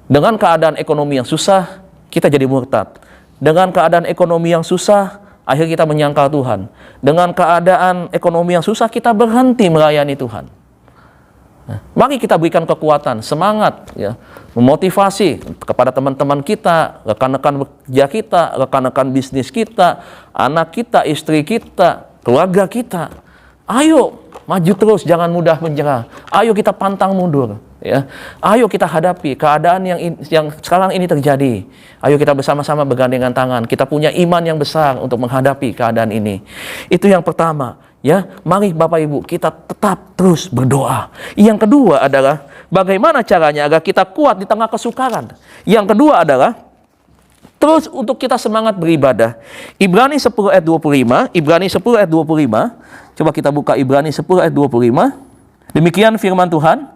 dengan keadaan ekonomi yang susah kita jadi murtad. Dengan keadaan ekonomi yang susah akhirnya kita menyangkal Tuhan. Dengan keadaan ekonomi yang susah kita berhenti melayani Tuhan. Nah, mari kita berikan kekuatan, semangat ya, memotivasi kepada teman-teman kita, rekan-rekan kerja kita, rekan-rekan bisnis kita, anak kita, istri kita, keluarga kita. Ayo maju terus, jangan mudah menyerah. Ayo kita pantang mundur, ya. Ayo kita hadapi keadaan yang sekarang ini terjadi. Ayo kita bersama-sama bergandengan tangan. Kita punya iman yang besar untuk menghadapi keadaan ini. Itu yang pertama, ya. Mari Bapak Ibu kita tetap terus berdoa. Yang kedua adalah bagaimana caranya agar kita kuat di tengah kesukaran. Yang kedua adalah terus untuk kita semangat beribadah. Ibrani 10 ayat 25, Ibrani 10 ayat 25. Coba kita buka Ibrani 10 ayat 25. Demikian firman Tuhan.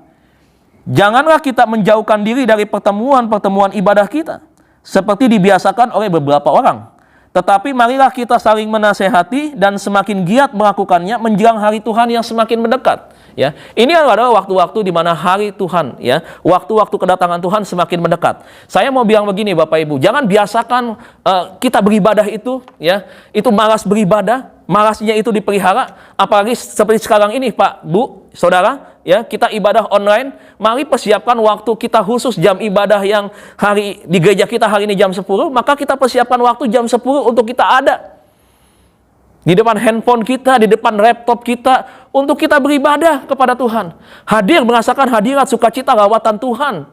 Janganlah kita menjauhkan diri dari pertemuan-pertemuan ibadah kita, seperti dibiasakan oleh beberapa orang. Tetapi marilah kita saling menasehati dan semakin giat melakukannya menjelang hari Tuhan yang semakin mendekat. Ya, ini adalah waktu-waktu di mana hari Tuhan, ya, waktu-waktu kedatangan Tuhan semakin mendekat. Saya mau bilang begini, Bapak Ibu, jangan biasakan kita beribadah itu, ya, itu malas beribadah, malasnya itu dipelihara. Apalagi seperti sekarang ini, Pak, Bu, Saudara, ya, kita ibadah online. Mari persiapkan waktu kita khusus jam ibadah yang hari di gereja kita hari ini jam 10, maka kita persiapkan waktu jam 10 untuk kita ada di depan handphone kita, di depan laptop kita, untuk kita beribadah kepada Tuhan. Hadir, merasakan hadirat sukacita lawatan Tuhan.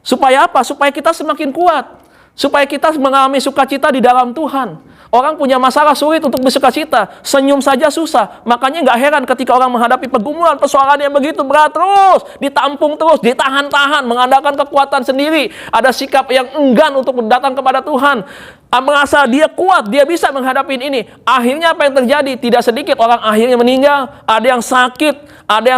Supaya apa? Supaya kita semakin kuat. Supaya kita mengalami sukacita di dalam Tuhan. Orang punya masalah sulit untuk bersukacita. Senyum saja susah. Makanya nggak heran ketika orang menghadapi pergumulan, persoalan yang begitu berat terus, ditampung terus, ditahan-tahan, mengandalkan kekuatan sendiri. Ada sikap yang enggan untuk datang kepada Tuhan. Merasa dia kuat, dia bisa menghadapi ini. Akhirnya apa yang terjadi? Tidak sedikit orang akhirnya meninggal. Ada yang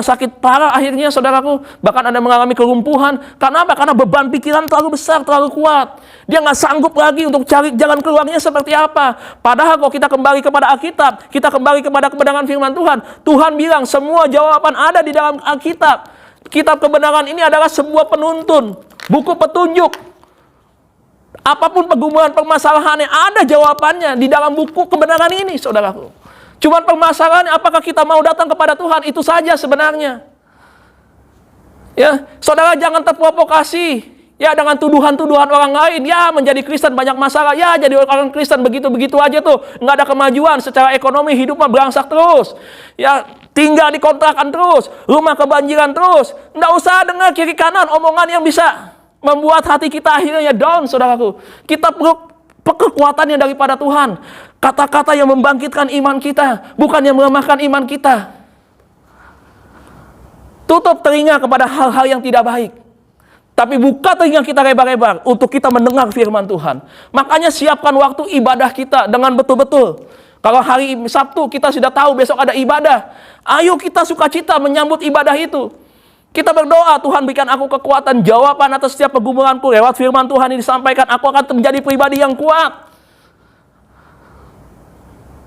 sakit parah akhirnya, saudaraku. Bahkan ada mengalami kelumpuhan. Karena apa? Karena beban pikiran terlalu besar, terlalu kuat. Dia nggak sanggup lagi untuk cari jalan keluarnya seperti apa. Padahal kalau kita kembali kepada Alkitab, kita kembali kepada kebenaran firman Tuhan. Tuhan bilang semua jawaban ada di dalam Alkitab. Kitab kebenaran ini adalah sebuah penuntun, buku petunjuk. Apapun pergumulan permasalahannya, ada jawabannya di dalam buku kebenaran ini, saudaraku. Cuman permasalahannya apakah kita mau datang kepada Tuhan, itu saja sebenarnya. Ya, saudara jangan terprovokasi. Ya, dengan tuduhan-tuduhan orang lain, ya menjadi Kristen banyak masalah, ya jadi orang Kristen begitu-begitu aja tuh, nggak ada kemajuan secara ekonomi, hidup mah berangsak terus. Ya, tinggal di kontrakan terus, rumah kebanjiran terus. Nggak usah dengar kiri kanan omongan yang bisa membuat hati kita akhirnya down, saudaraku. Kita perlu kekuatan yang daripada Tuhan. Kata-kata yang membangkitkan iman kita, bukan yang melemahkan iman kita. Tutup telinga kepada hal-hal yang tidak baik. Tapi buka telinga kita lebar-lebar untuk kita mendengar firman Tuhan. Makanya siapkan waktu ibadah kita dengan betul-betul. Kalau hari Sabtu kita sudah tahu besok ada ibadah, ayo kita sukacita menyambut ibadah itu. Kita berdoa, Tuhan berikan aku kekuatan, jawaban atas setiap pergumulanku. Lewat firman Tuhan ini disampaikan, aku akan menjadi pribadi yang kuat.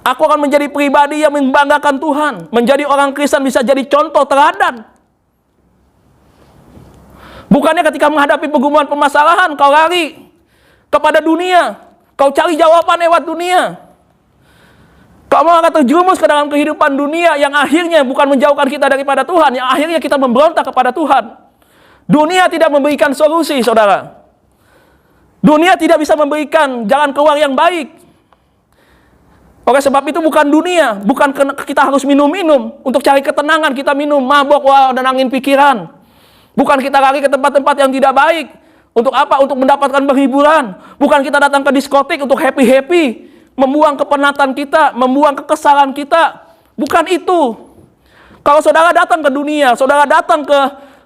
Aku akan menjadi pribadi yang membanggakan Tuhan. Menjadi orang Kristen bisa jadi contoh teladan. Bukannya ketika menghadapi pergumulan permasalahan, kau lari kepada dunia. Kau cari jawaban lewat dunia. Kau malah terjerumus ke dalam kehidupan dunia yang akhirnya bukan menjauhkan kita daripada Tuhan, yang akhirnya kita memberontak kepada Tuhan. Dunia tidak memberikan solusi, saudara. Dunia tidak bisa memberikan jalan keluar yang baik. Oleh sebab itu bukan dunia, bukan kita harus minum-minum. Untuk cari ketenangan kita minum, mabok, dan angin pikiran. Bukan kita lari ke tempat-tempat yang tidak baik. Untuk apa? Untuk mendapatkan penghiburan. Bukan kita datang ke diskotik untuk happy-happy. Membuang kepenatan kita, membuang kekesalan kita. Bukan itu. Kalau saudara datang ke dunia, saudara datang ke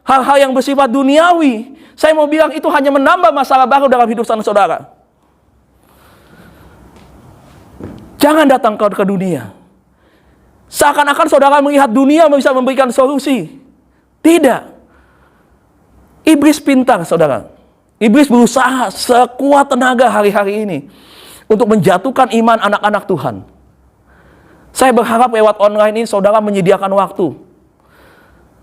hal-hal yang bersifat duniawi, saya mau bilang itu hanya menambah masalah baru dalam hidup saudara. Jangan datang ke dunia. Seakan-akan saudara melihat dunia bisa memberikan solusi. Tidak. Iblis pintar, saudara. Iblis berusaha sekuat tenaga hari-hari ini untuk menjatuhkan iman anak-anak Tuhan. Saya berharap lewat online ini saudara menyediakan waktu.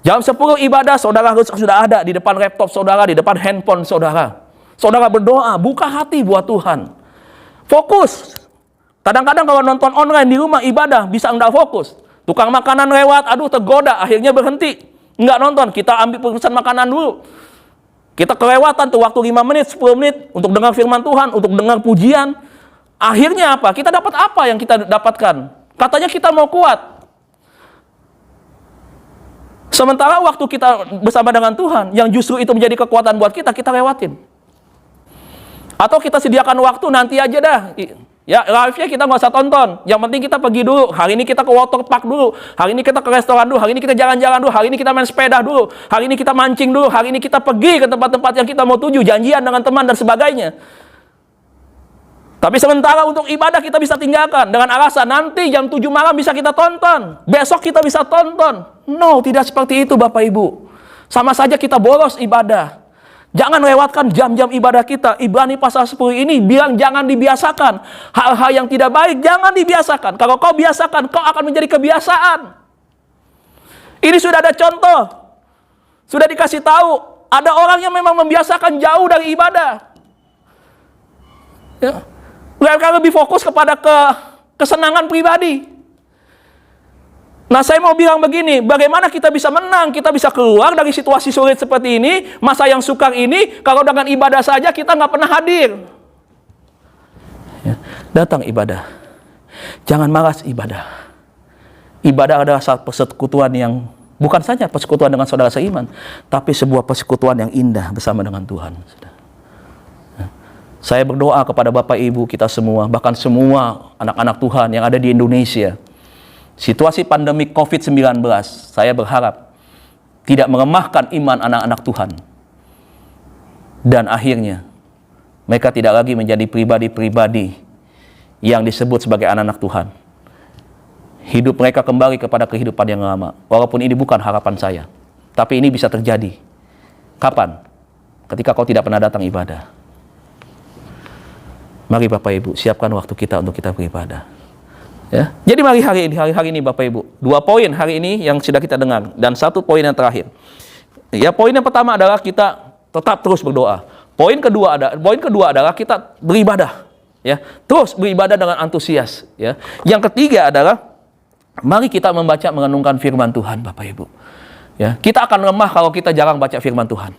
Jam 10 ibadah saudara harus sudah ada di depan laptop saudara, di depan handphone saudara. Saudara berdoa, buka hati buat Tuhan. Fokus. Kadang-kadang kalau nonton online di rumah ibadah bisa enggak fokus. Tukang makanan lewat, aduh tergoda, akhirnya berhenti. Enggak nonton, kita ambil pesan makanan dulu. Kita kelewatan tuh waktu 5 menit, 10 menit untuk dengar firman Tuhan, untuk dengar pujian. Akhirnya apa? Kita dapat apa yang kita dapatkan? Katanya kita mau kuat. Sementara waktu kita bersama dengan Tuhan, yang justru itu menjadi kekuatan buat kita, kita lewatin. Atau kita sediakan waktu nanti aja dah. Ya, live-nya kita nggak usah tonton. Yang penting kita pergi dulu. Hari ini kita ke water park dulu. Hari ini kita ke restoran dulu. Hari ini kita jalan-jalan dulu. Hari ini kita main sepeda dulu. Hari ini kita mancing dulu. Hari ini kita pergi ke tempat-tempat yang kita mau tuju. Janjian dengan teman dan sebagainya. Tapi sementara untuk ibadah kita bisa tinggalkan. Dengan alasan nanti jam 7 malam bisa kita tonton. Besok kita bisa tonton. No, tidak seperti itu Bapak Ibu. Sama saja kita bolos ibadah. Jangan lewatkan jam-jam ibadah kita. Ibrani pasal 10 ini bilang jangan dibiasakan. Hal-hal yang tidak baik jangan dibiasakan. Kalau kau biasakan, kau akan menjadi kebiasaan. Ini sudah ada contoh. Sudah dikasih tahu. Ada orang yang memang membiasakan jauh dari ibadah. Ya. Mereka lebih fokus kepada kesenangan pribadi. Nah, saya mau bilang begini, bagaimana kita bisa menang, kita bisa keluar dari situasi sulit seperti ini, masa yang sukar ini, kalau dengan ibadah saja kita nggak pernah hadir. Ya, datang ibadah. Jangan malas ibadah. Ibadah adalah satu persekutuan yang, bukan saja persekutuan dengan saudara seiman, tapi sebuah persekutuan yang indah bersama dengan Tuhan. Ya. Saya berdoa kepada Bapak Ibu kita semua, bahkan semua anak-anak Tuhan yang ada di Indonesia, situasi pandemi COVID-19, saya berharap tidak melemahkan iman anak-anak Tuhan. Dan akhirnya, mereka tidak lagi menjadi pribadi-pribadi yang disebut sebagai anak-anak Tuhan. Hidup mereka kembali kepada kehidupan yang lama. Walaupun ini bukan harapan saya. Tapi ini bisa terjadi. Kapan? Ketika kau tidak pernah datang ibadah. Mari Bapak Ibu, siapkan waktu kita untuk kita beribadah. Ya. Jadi mari hari ini Bapak Ibu, 2 poin hari ini yang sudah kita dengar dan 1 poin yang terakhir. Ya, poin yang pertama adalah kita tetap terus berdoa. Poin kedua adalah kita beribadah, ya. Terus beribadah dengan antusias, ya. Yang ketiga adalah mari kita membaca merenungkan firman Tuhan Bapak Ibu. Ya, kita akan lemah kalau kita jarang baca firman Tuhan.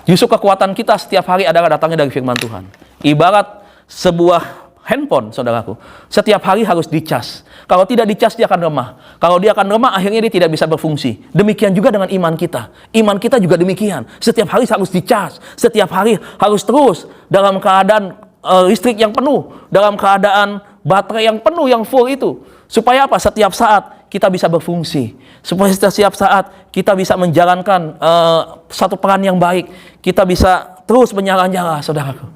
Justru kekuatan kita setiap hari adalah datangnya dari firman Tuhan. Ibarat sebuah handphone, saudaraku, setiap hari harus dicas. Kalau tidak dicas, dia akan lemah. Kalau dia akan lemah, akhirnya dia tidak bisa berfungsi. Demikian juga dengan iman kita. Iman kita juga demikian. Setiap hari harus dicas. Setiap hari harus terus dalam keadaan listrik yang penuh, dalam keadaan baterai yang penuh, yang full itu. Supaya apa? Setiap saat kita bisa berfungsi. Supaya setiap saat kita bisa menjalankan satu peran yang baik. Kita bisa terus menyala-nyala, saudaraku.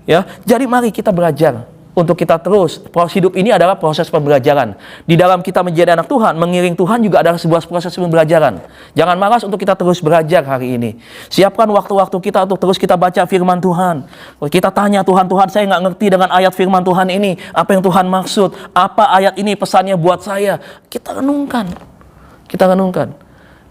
Ya, jadi mari kita belajar untuk kita terus. Proses hidup ini adalah proses pembelajaran. Di dalam kita menjadi anak Tuhan, mengiring Tuhan juga adalah sebuah proses pembelajaran. Jangan malas untuk kita terus belajar hari ini. Siapkan waktu-waktu kita untuk terus kita baca firman Tuhan. Kita tanya Tuhan, Tuhan saya nggak ngerti dengan ayat firman Tuhan ini. Apa yang Tuhan maksud? Apa ayat ini pesannya buat saya? Kita renungkan. Kita renungkan.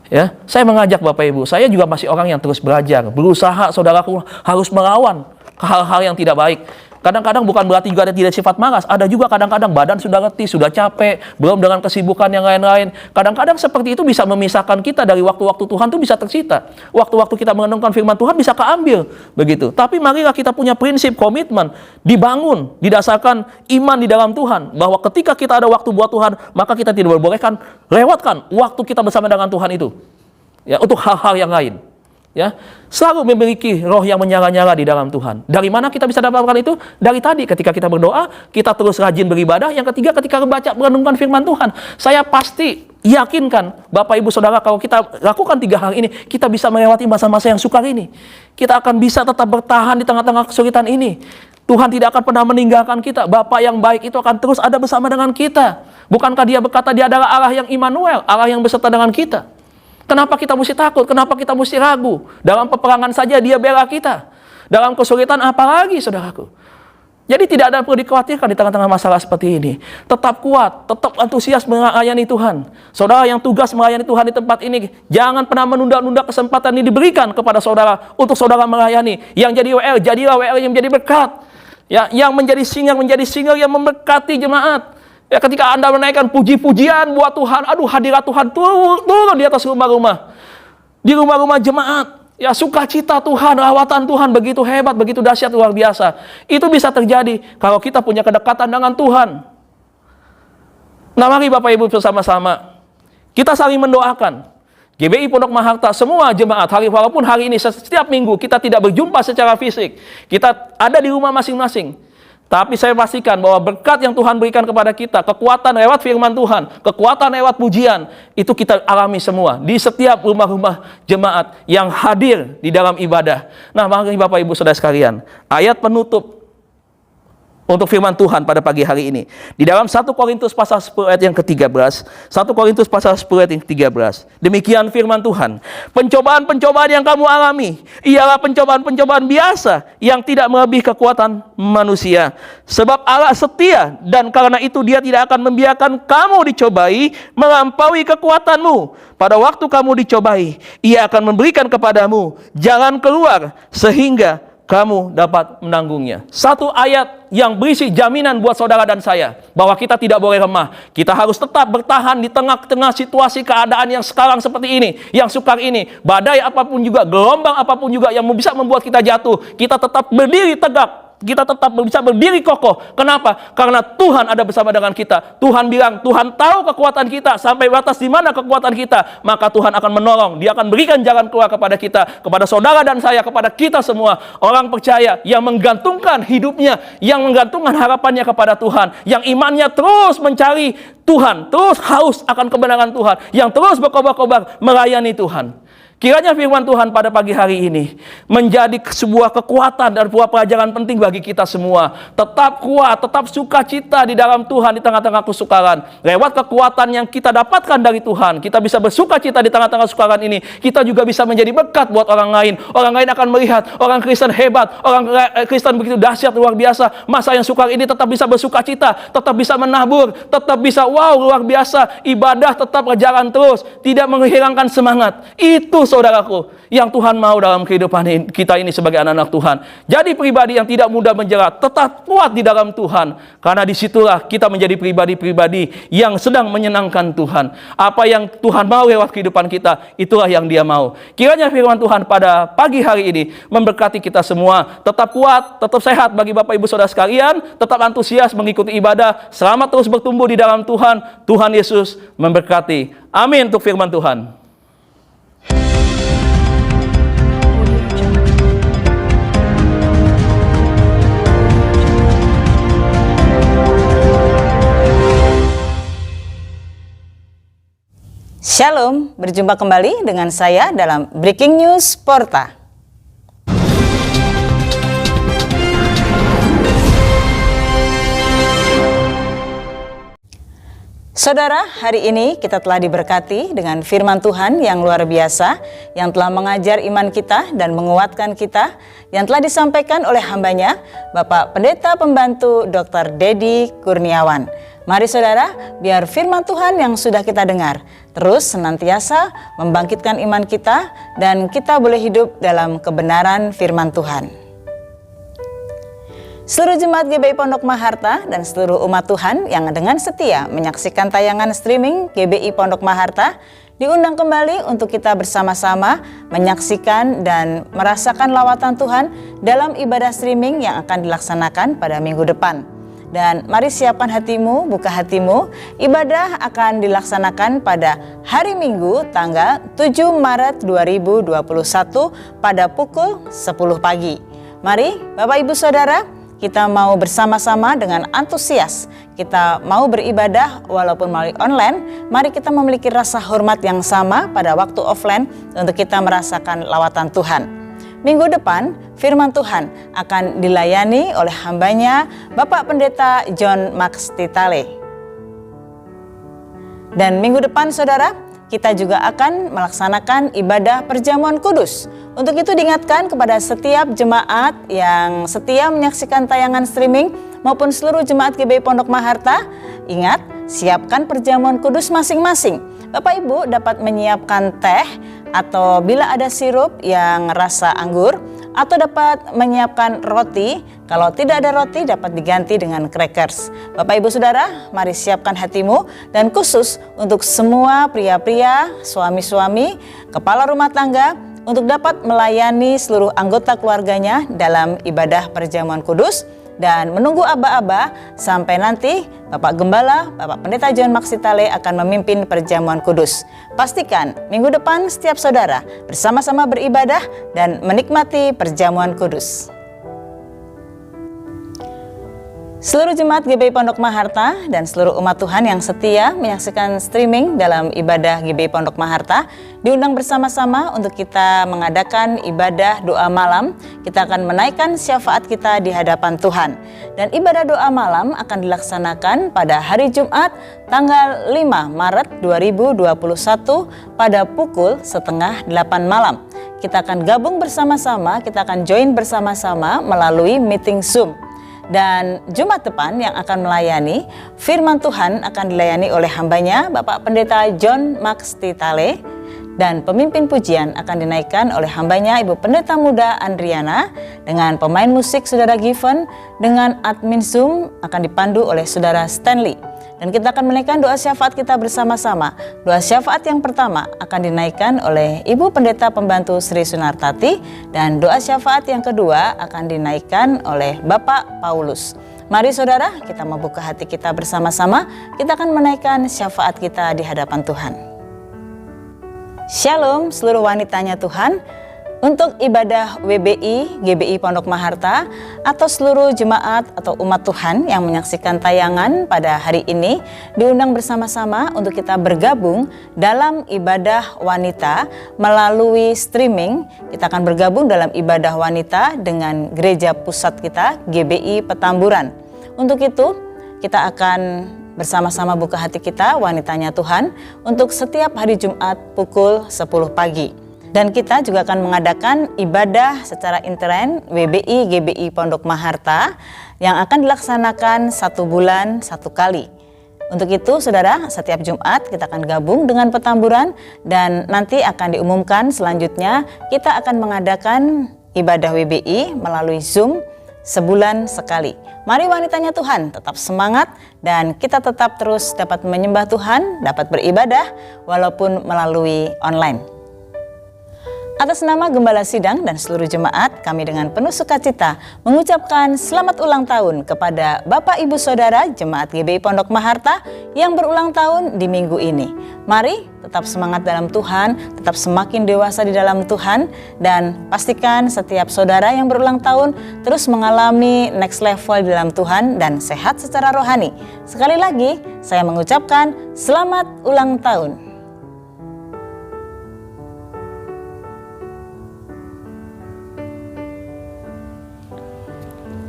Ya, saya mengajak Bapak Ibu, saya juga masih orang yang terus belajar. Berusaha, saudaraku, harus melawan hal-hal yang tidak baik. Kadang-kadang bukan berarti juga ada tidak sifat malas. Ada juga kadang-kadang badan sudah letih, sudah capek, belum dengan kesibukan yang lain-lain. Kadang-kadang seperti itu bisa memisahkan kita dari waktu-waktu Tuhan itu bisa tersita. Waktu-waktu kita merenungkan firman Tuhan bisa keambil. Begitu. Tapi marilah kita punya prinsip, komitmen, dibangun, didasarkan iman di dalam Tuhan. Bahwa ketika kita ada waktu buat Tuhan, maka kita tidak bolehkan lewatkan waktu kita bersama dengan Tuhan itu. Ya, untuk hal-hal yang lain. Ya, selalu memiliki roh yang menyala-nyala di dalam Tuhan. Dari mana kita bisa dapatkan itu? Dari tadi ketika kita berdoa, kita terus rajin beribadah. Yang ketiga, ketika membaca, merenungkan firman Tuhan. Saya pasti yakinkan, Bapak Ibu Saudara, kalau kita lakukan 3 hal ini, kita bisa melewati masa-masa yang sukar ini. Kita akan bisa tetap bertahan di tengah-tengah kesulitan ini. Tuhan tidak akan pernah meninggalkan kita. Bapa yang baik itu akan terus ada bersama dengan kita. Bukankah Dia berkata Dia adalah Allah yang Immanuel, Allah yang beserta dengan kita? Kenapa kita mesti takut? Kenapa kita mesti ragu? Dalam peperangan saja Dia bela kita. Dalam kesulitan apalagi, saudaraku? Jadi tidak ada perlu dikhawatirkan di tengah-tengah masalah seperti ini. Tetap kuat, tetap antusias melayani Tuhan. Saudara yang tugas melayani Tuhan di tempat ini, jangan pernah menunda-nunda kesempatan ini diberikan kepada saudara untuk saudara melayani. Yang jadi WL, jadilah WL yang menjadi berkat. Ya, yang menjadi single yang memberkati jemaat. Ya, ketika Anda menaikkan puji-pujian buat Tuhan, aduh hadirat Tuhan turun di atas rumah-rumah. Di rumah-rumah jemaat. Ya, sukacita Tuhan, lawatan Tuhan begitu hebat, begitu dahsyat, luar biasa. Itu bisa terjadi kalau kita punya kedekatan dengan Tuhan. Nah, mari Bapak Ibu bersama-sama kita saling mendoakan. GBI Pondok Maharta, semua jemaat, walaupun hari ini setiap minggu kita tidak berjumpa secara fisik. Kita ada di rumah masing-masing. Tapi saya pastikan bahwa berkat yang Tuhan berikan kepada kita, kekuatan lewat firman Tuhan, kekuatan lewat pujian, itu kita alami semua di setiap rumah-rumah jemaat yang hadir di dalam ibadah. Nah, mari Bapak Ibu Saudara sekalian, ayat penutup untuk firman Tuhan pada pagi hari ini. Di dalam 1 Korintus pasal 10 ayat yang ke-13. 1 Korintus pasal 10 ayat yang ke-13. Demikian firman Tuhan. Pencobaan-pencobaan yang kamu alami ialah pencobaan-pencobaan biasa yang tidak melebihi kekuatan manusia. Sebab Allah setia dan karena itu Dia tidak akan membiarkan kamu dicobai melampaui kekuatanmu. Pada waktu kamu dicobai, Ia akan memberikan kepadamu jalan keluar sehingga kamu dapat menanggungnya. Satu ayat yang berisi jaminan buat saudara dan saya bahwa kita tidak boleh lemah. Kita harus tetap bertahan di tengah-tengah situasi keadaan yang sekarang seperti ini, yang sukar ini. Badai apapun juga, gelombang apapun juga yang bisa membuat kita jatuh, kita tetap berdiri tegak. Kita tetap bisa berdiri kokoh. Kenapa? Karena Tuhan ada bersama dengan kita. Tuhan bilang, Tuhan tahu kekuatan kita sampai batas di mana kekuatan kita, maka Tuhan akan menolong. Dia akan berikan jalan keluar kepada kita, kepada saudara dan saya, kepada kita semua. Orang percaya yang menggantungkan hidupnya, yang menggantungkan harapannya kepada Tuhan, yang imannya terus mencari Tuhan, terus haus akan kebenaran Tuhan, yang terus berkobar-kobar melayani Tuhan. Kiranya firman Tuhan pada pagi hari ini menjadi sebuah kekuatan dan sebuah pelajaran penting bagi kita semua. Tetap kuat, tetap sukacita di dalam Tuhan di tengah-tengah kesukaran. Lewat kekuatan yang kita dapatkan dari Tuhan, kita bisa bersukacita di tengah-tengah kesukaran ini. Kita juga bisa menjadi berkat buat orang lain. Orang lain akan melihat orang Kristen hebat, orang Kristen begitu dahsyat, luar biasa. Masa yang sukar ini tetap bisa bersukacita, tetap bisa menabur, tetap bisa wow, luar biasa. Ibadah tetap berjalan terus, tidak menghilangkan semangat. Itu saudaraku, yang Tuhan mau dalam kehidupan kita ini sebagai anak-anak Tuhan. Jadi pribadi yang tidak mudah menjerat, tetap kuat di dalam Tuhan. Karena disitulah kita menjadi pribadi-pribadi yang sedang menyenangkan Tuhan. Apa yang Tuhan mau lewat kehidupan kita, itulah yang Dia mau. Kiranya firman Tuhan pada pagi hari ini memberkati kita semua. Tetap kuat, tetap sehat bagi Bapak Ibu Saudara sekalian. Tetap antusias mengikuti ibadah. Selamat terus bertumbuh di dalam Tuhan. Tuhan Yesus memberkati. Amin untuk firman Tuhan. Shalom, berjumpa kembali dengan saya dalam Breaking News Porta. Saudara, hari ini kita telah diberkati dengan firman Tuhan yang luar biasa, yang telah mengajar iman kita dan menguatkan kita, yang telah disampaikan oleh hambanya, Bapak Pendeta Pembantu Dr. Dedi Kurniawan. Mari saudara, biar firman Tuhan yang sudah kita dengar terus senantiasa membangkitkan iman kita dan kita boleh hidup dalam kebenaran firman Tuhan. Seluruh jemaat GBI Pondok Maharta dan seluruh umat Tuhan yang dengan setia menyaksikan tayangan streaming GBI Pondok Maharta diundang kembali untuk kita bersama-sama menyaksikan dan merasakan lawatan Tuhan dalam ibadah streaming yang akan dilaksanakan pada minggu depan. Dan mari siapkan hatimu, buka hatimu. Ibadah akan dilaksanakan pada hari Minggu tanggal 7 Maret 2021 pada pukul 10 pagi. Mari Bapak Ibu Saudara, kita mau bersama-sama dengan antusias. Kita mau beribadah walaupun melalui online. Mari kita memiliki rasa hormat yang sama pada waktu offline untuk kita merasakan lawatan Tuhan. Minggu depan, firman Tuhan akan dilayani oleh hambanya Bapak Pendeta John Max Titale. Dan minggu depan saudara, kita juga akan melaksanakan ibadah perjamuan kudus. Untuk itu diingatkan kepada setiap jemaat yang setia menyaksikan tayangan streaming maupun seluruh jemaat GBI Pondok Maharta, ingat, siapkan perjamuan kudus masing-masing. Bapak Ibu dapat menyiapkan teh atau bila ada sirup yang rasa anggur, atau dapat menyiapkan roti. Kalau tidak ada roti dapat diganti dengan crackers. Bapak Ibu Saudara, mari siapkan hatimu, dan khusus untuk semua pria-pria, suami-suami, kepala rumah tangga untuk dapat melayani seluruh anggota keluarganya dalam ibadah perjamuan kudus dan menunggu aba-aba sampai nanti Bapak Gembala, Bapak Pendeta John Max Titale akan memimpin perjamuan kudus. Pastikan minggu depan setiap saudara bersama-sama beribadah dan menikmati perjamuan kudus. Seluruh jemaat GBI Pondok Maharta dan seluruh umat Tuhan yang setia menyaksikan streaming dalam ibadah GBI Pondok Maharta diundang bersama-sama untuk kita mengadakan ibadah doa malam. Kita akan menaikkan syafaat kita di hadapan Tuhan. Dan ibadah doa malam akan dilaksanakan pada hari Jumat tanggal 5 Maret 2021 pada pukul 7:30 malam. Kita akan gabung bersama-sama, kita akan join bersama-sama melalui meeting Zoom. Dan Jumat depan yang akan melayani, firman Tuhan akan dilayani oleh hambanya Bapak Pendeta John Max Titale, dan pemimpin pujian akan dinaikkan oleh hambanya Ibu Pendeta Muda Andriana, dengan pemain musik Saudara Given, dengan admin Zoom akan dipandu oleh Saudara Stanley. Dan kita akan menaikkan doa syafaat kita bersama-sama. Doa syafaat yang pertama akan dinaikkan oleh Ibu Pendeta Pembantu Sri Sunartati, dan doa syafaat yang kedua akan dinaikkan oleh Bapak Paulus. Mari saudara, kita membuka hati kita bersama-sama. Kita akan menaikkan syafaat kita di hadapan Tuhan. Shalom seluruh wanitanya Tuhan. Untuk ibadah WBI, GBI Pondok Maharta, atau seluruh jemaat atau umat Tuhan yang menyaksikan tayangan pada hari ini, diundang bersama-sama untuk kita bergabung dalam ibadah wanita melalui streaming. Kita akan bergabung dalam ibadah wanita dengan gereja pusat kita, GBI Petamburan. Untuk itu, kita akan bersama-sama buka hati kita, wanitanya Tuhan, untuk setiap hari Jumat pukul 10 pagi. Dan kita juga akan mengadakan ibadah secara intern WBI GBI Pondok Maharta yang akan dilaksanakan 1 bulan 1 kali. Untuk itu, saudara, setiap Jumat kita akan gabung dengan petamburan dan nanti akan diumumkan selanjutnya kita akan mengadakan ibadah WBI melalui Zoom sebulan sekali. Mari wanitanya Tuhan tetap semangat dan kita tetap terus dapat menyembah Tuhan, dapat beribadah walaupun melalui online. Atas nama Gembala Sidang dan seluruh jemaat, kami dengan penuh sukacita mengucapkan selamat ulang tahun kepada Bapak Ibu Saudara Jemaat GBI Pondok Maharta yang berulang tahun di minggu ini. Mari tetap semangat dalam Tuhan, tetap semakin dewasa di dalam Tuhan, dan pastikan setiap saudara yang berulang tahun terus mengalami next level di dalam Tuhan dan sehat secara rohani. Sekali lagi, saya mengucapkan selamat ulang tahun.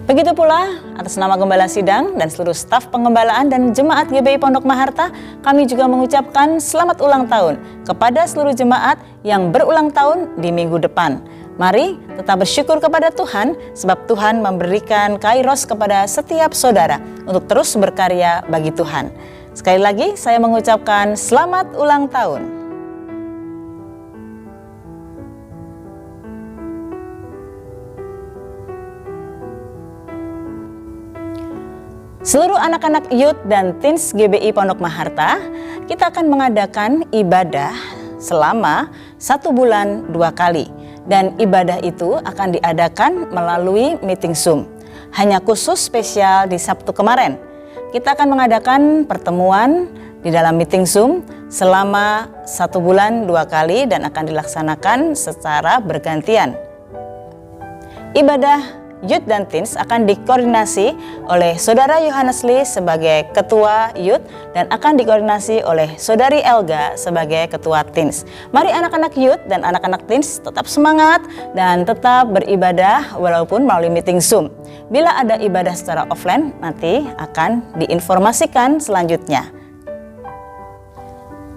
Begitu pula atas nama Gembala Sidang dan seluruh staf pengembalaan dan jemaat GBI Pondok Maharta, kami juga mengucapkan selamat ulang tahun kepada seluruh jemaat yang berulang tahun di minggu depan. Mari tetap bersyukur kepada Tuhan sebab Tuhan memberikan kairos kepada setiap saudara untuk terus berkarya bagi Tuhan. Sekali lagi saya mengucapkan selamat ulang tahun. Seluruh anak-anak youth dan teens GBI Pondok Maharta, kita akan mengadakan ibadah selama 1 bulan 2 kali. Dan ibadah itu akan diadakan melalui meeting Zoom. Hanya khusus spesial di Sabtu kemarin. Kita akan mengadakan pertemuan di dalam meeting Zoom selama 1 bulan 2 kali dan akan dilaksanakan secara bergantian. Ibadah Youth dan Teens akan dikoordinasi oleh Saudara Yohanes Lee sebagai Ketua Youth dan akan dikoordinasi oleh Saudari Elga sebagai Ketua Teens. Mari anak-anak Youth dan anak-anak Teens tetap semangat dan tetap beribadah walaupun melalui meeting Zoom. Bila ada ibadah secara offline, nanti akan diinformasikan selanjutnya.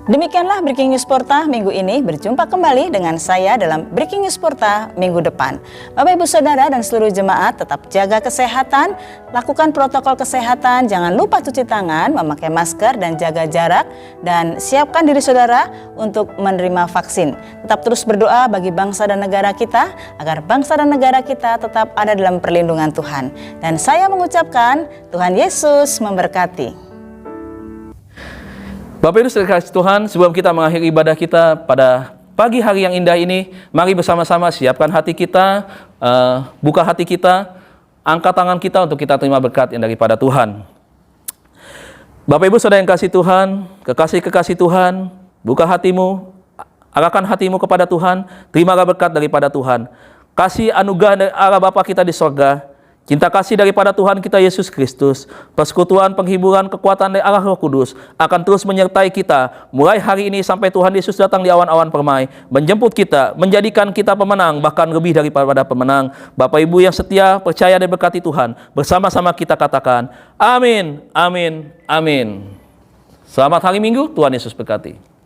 Demikianlah Breaking News Porta minggu ini. Berjumpa kembali dengan saya dalam Breaking News Porta minggu depan. Bapak Ibu Saudara dan seluruh jemaat tetap jaga kesehatan, lakukan protokol kesehatan, jangan lupa cuci tangan, memakai masker dan jaga jarak, dan siapkan diri saudara untuk menerima vaksin. Tetap terus berdoa bagi bangsa dan negara kita, agar bangsa dan negara kita tetap ada dalam perlindungan Tuhan. Dan saya mengucapkan Tuhan Yesus memberkati. Bapak Ibu saudara kasih Tuhan, sebelum kita mengakhiri ibadah kita pada pagi hari yang indah ini, mari bersama-sama siapkan hati kita, buka hati kita, angkat tangan kita untuk kita terima berkat yang daripada Tuhan. Bapak Ibu saudara yang kasih Tuhan, kekasih-kekasih Tuhan, buka hatimu, arahkan hatimu kepada Tuhan, terimalah berkat daripada Tuhan. Kasih anugerah dari Allah Bapa kita di sorga, cinta kasih daripada Tuhan kita Yesus Kristus, persekutuan, penghiburan, kekuatan dari Allah Roh Kudus akan terus menyertai kita mulai hari ini sampai Tuhan Yesus datang di awan-awan permai, menjemput kita, menjadikan kita pemenang, bahkan lebih daripada pemenang. Bapak Ibu yang setia, percaya dan berkati Tuhan, bersama-sama kita katakan, amin, amin, amin. Selamat hari Minggu, Tuhan Yesus berkati.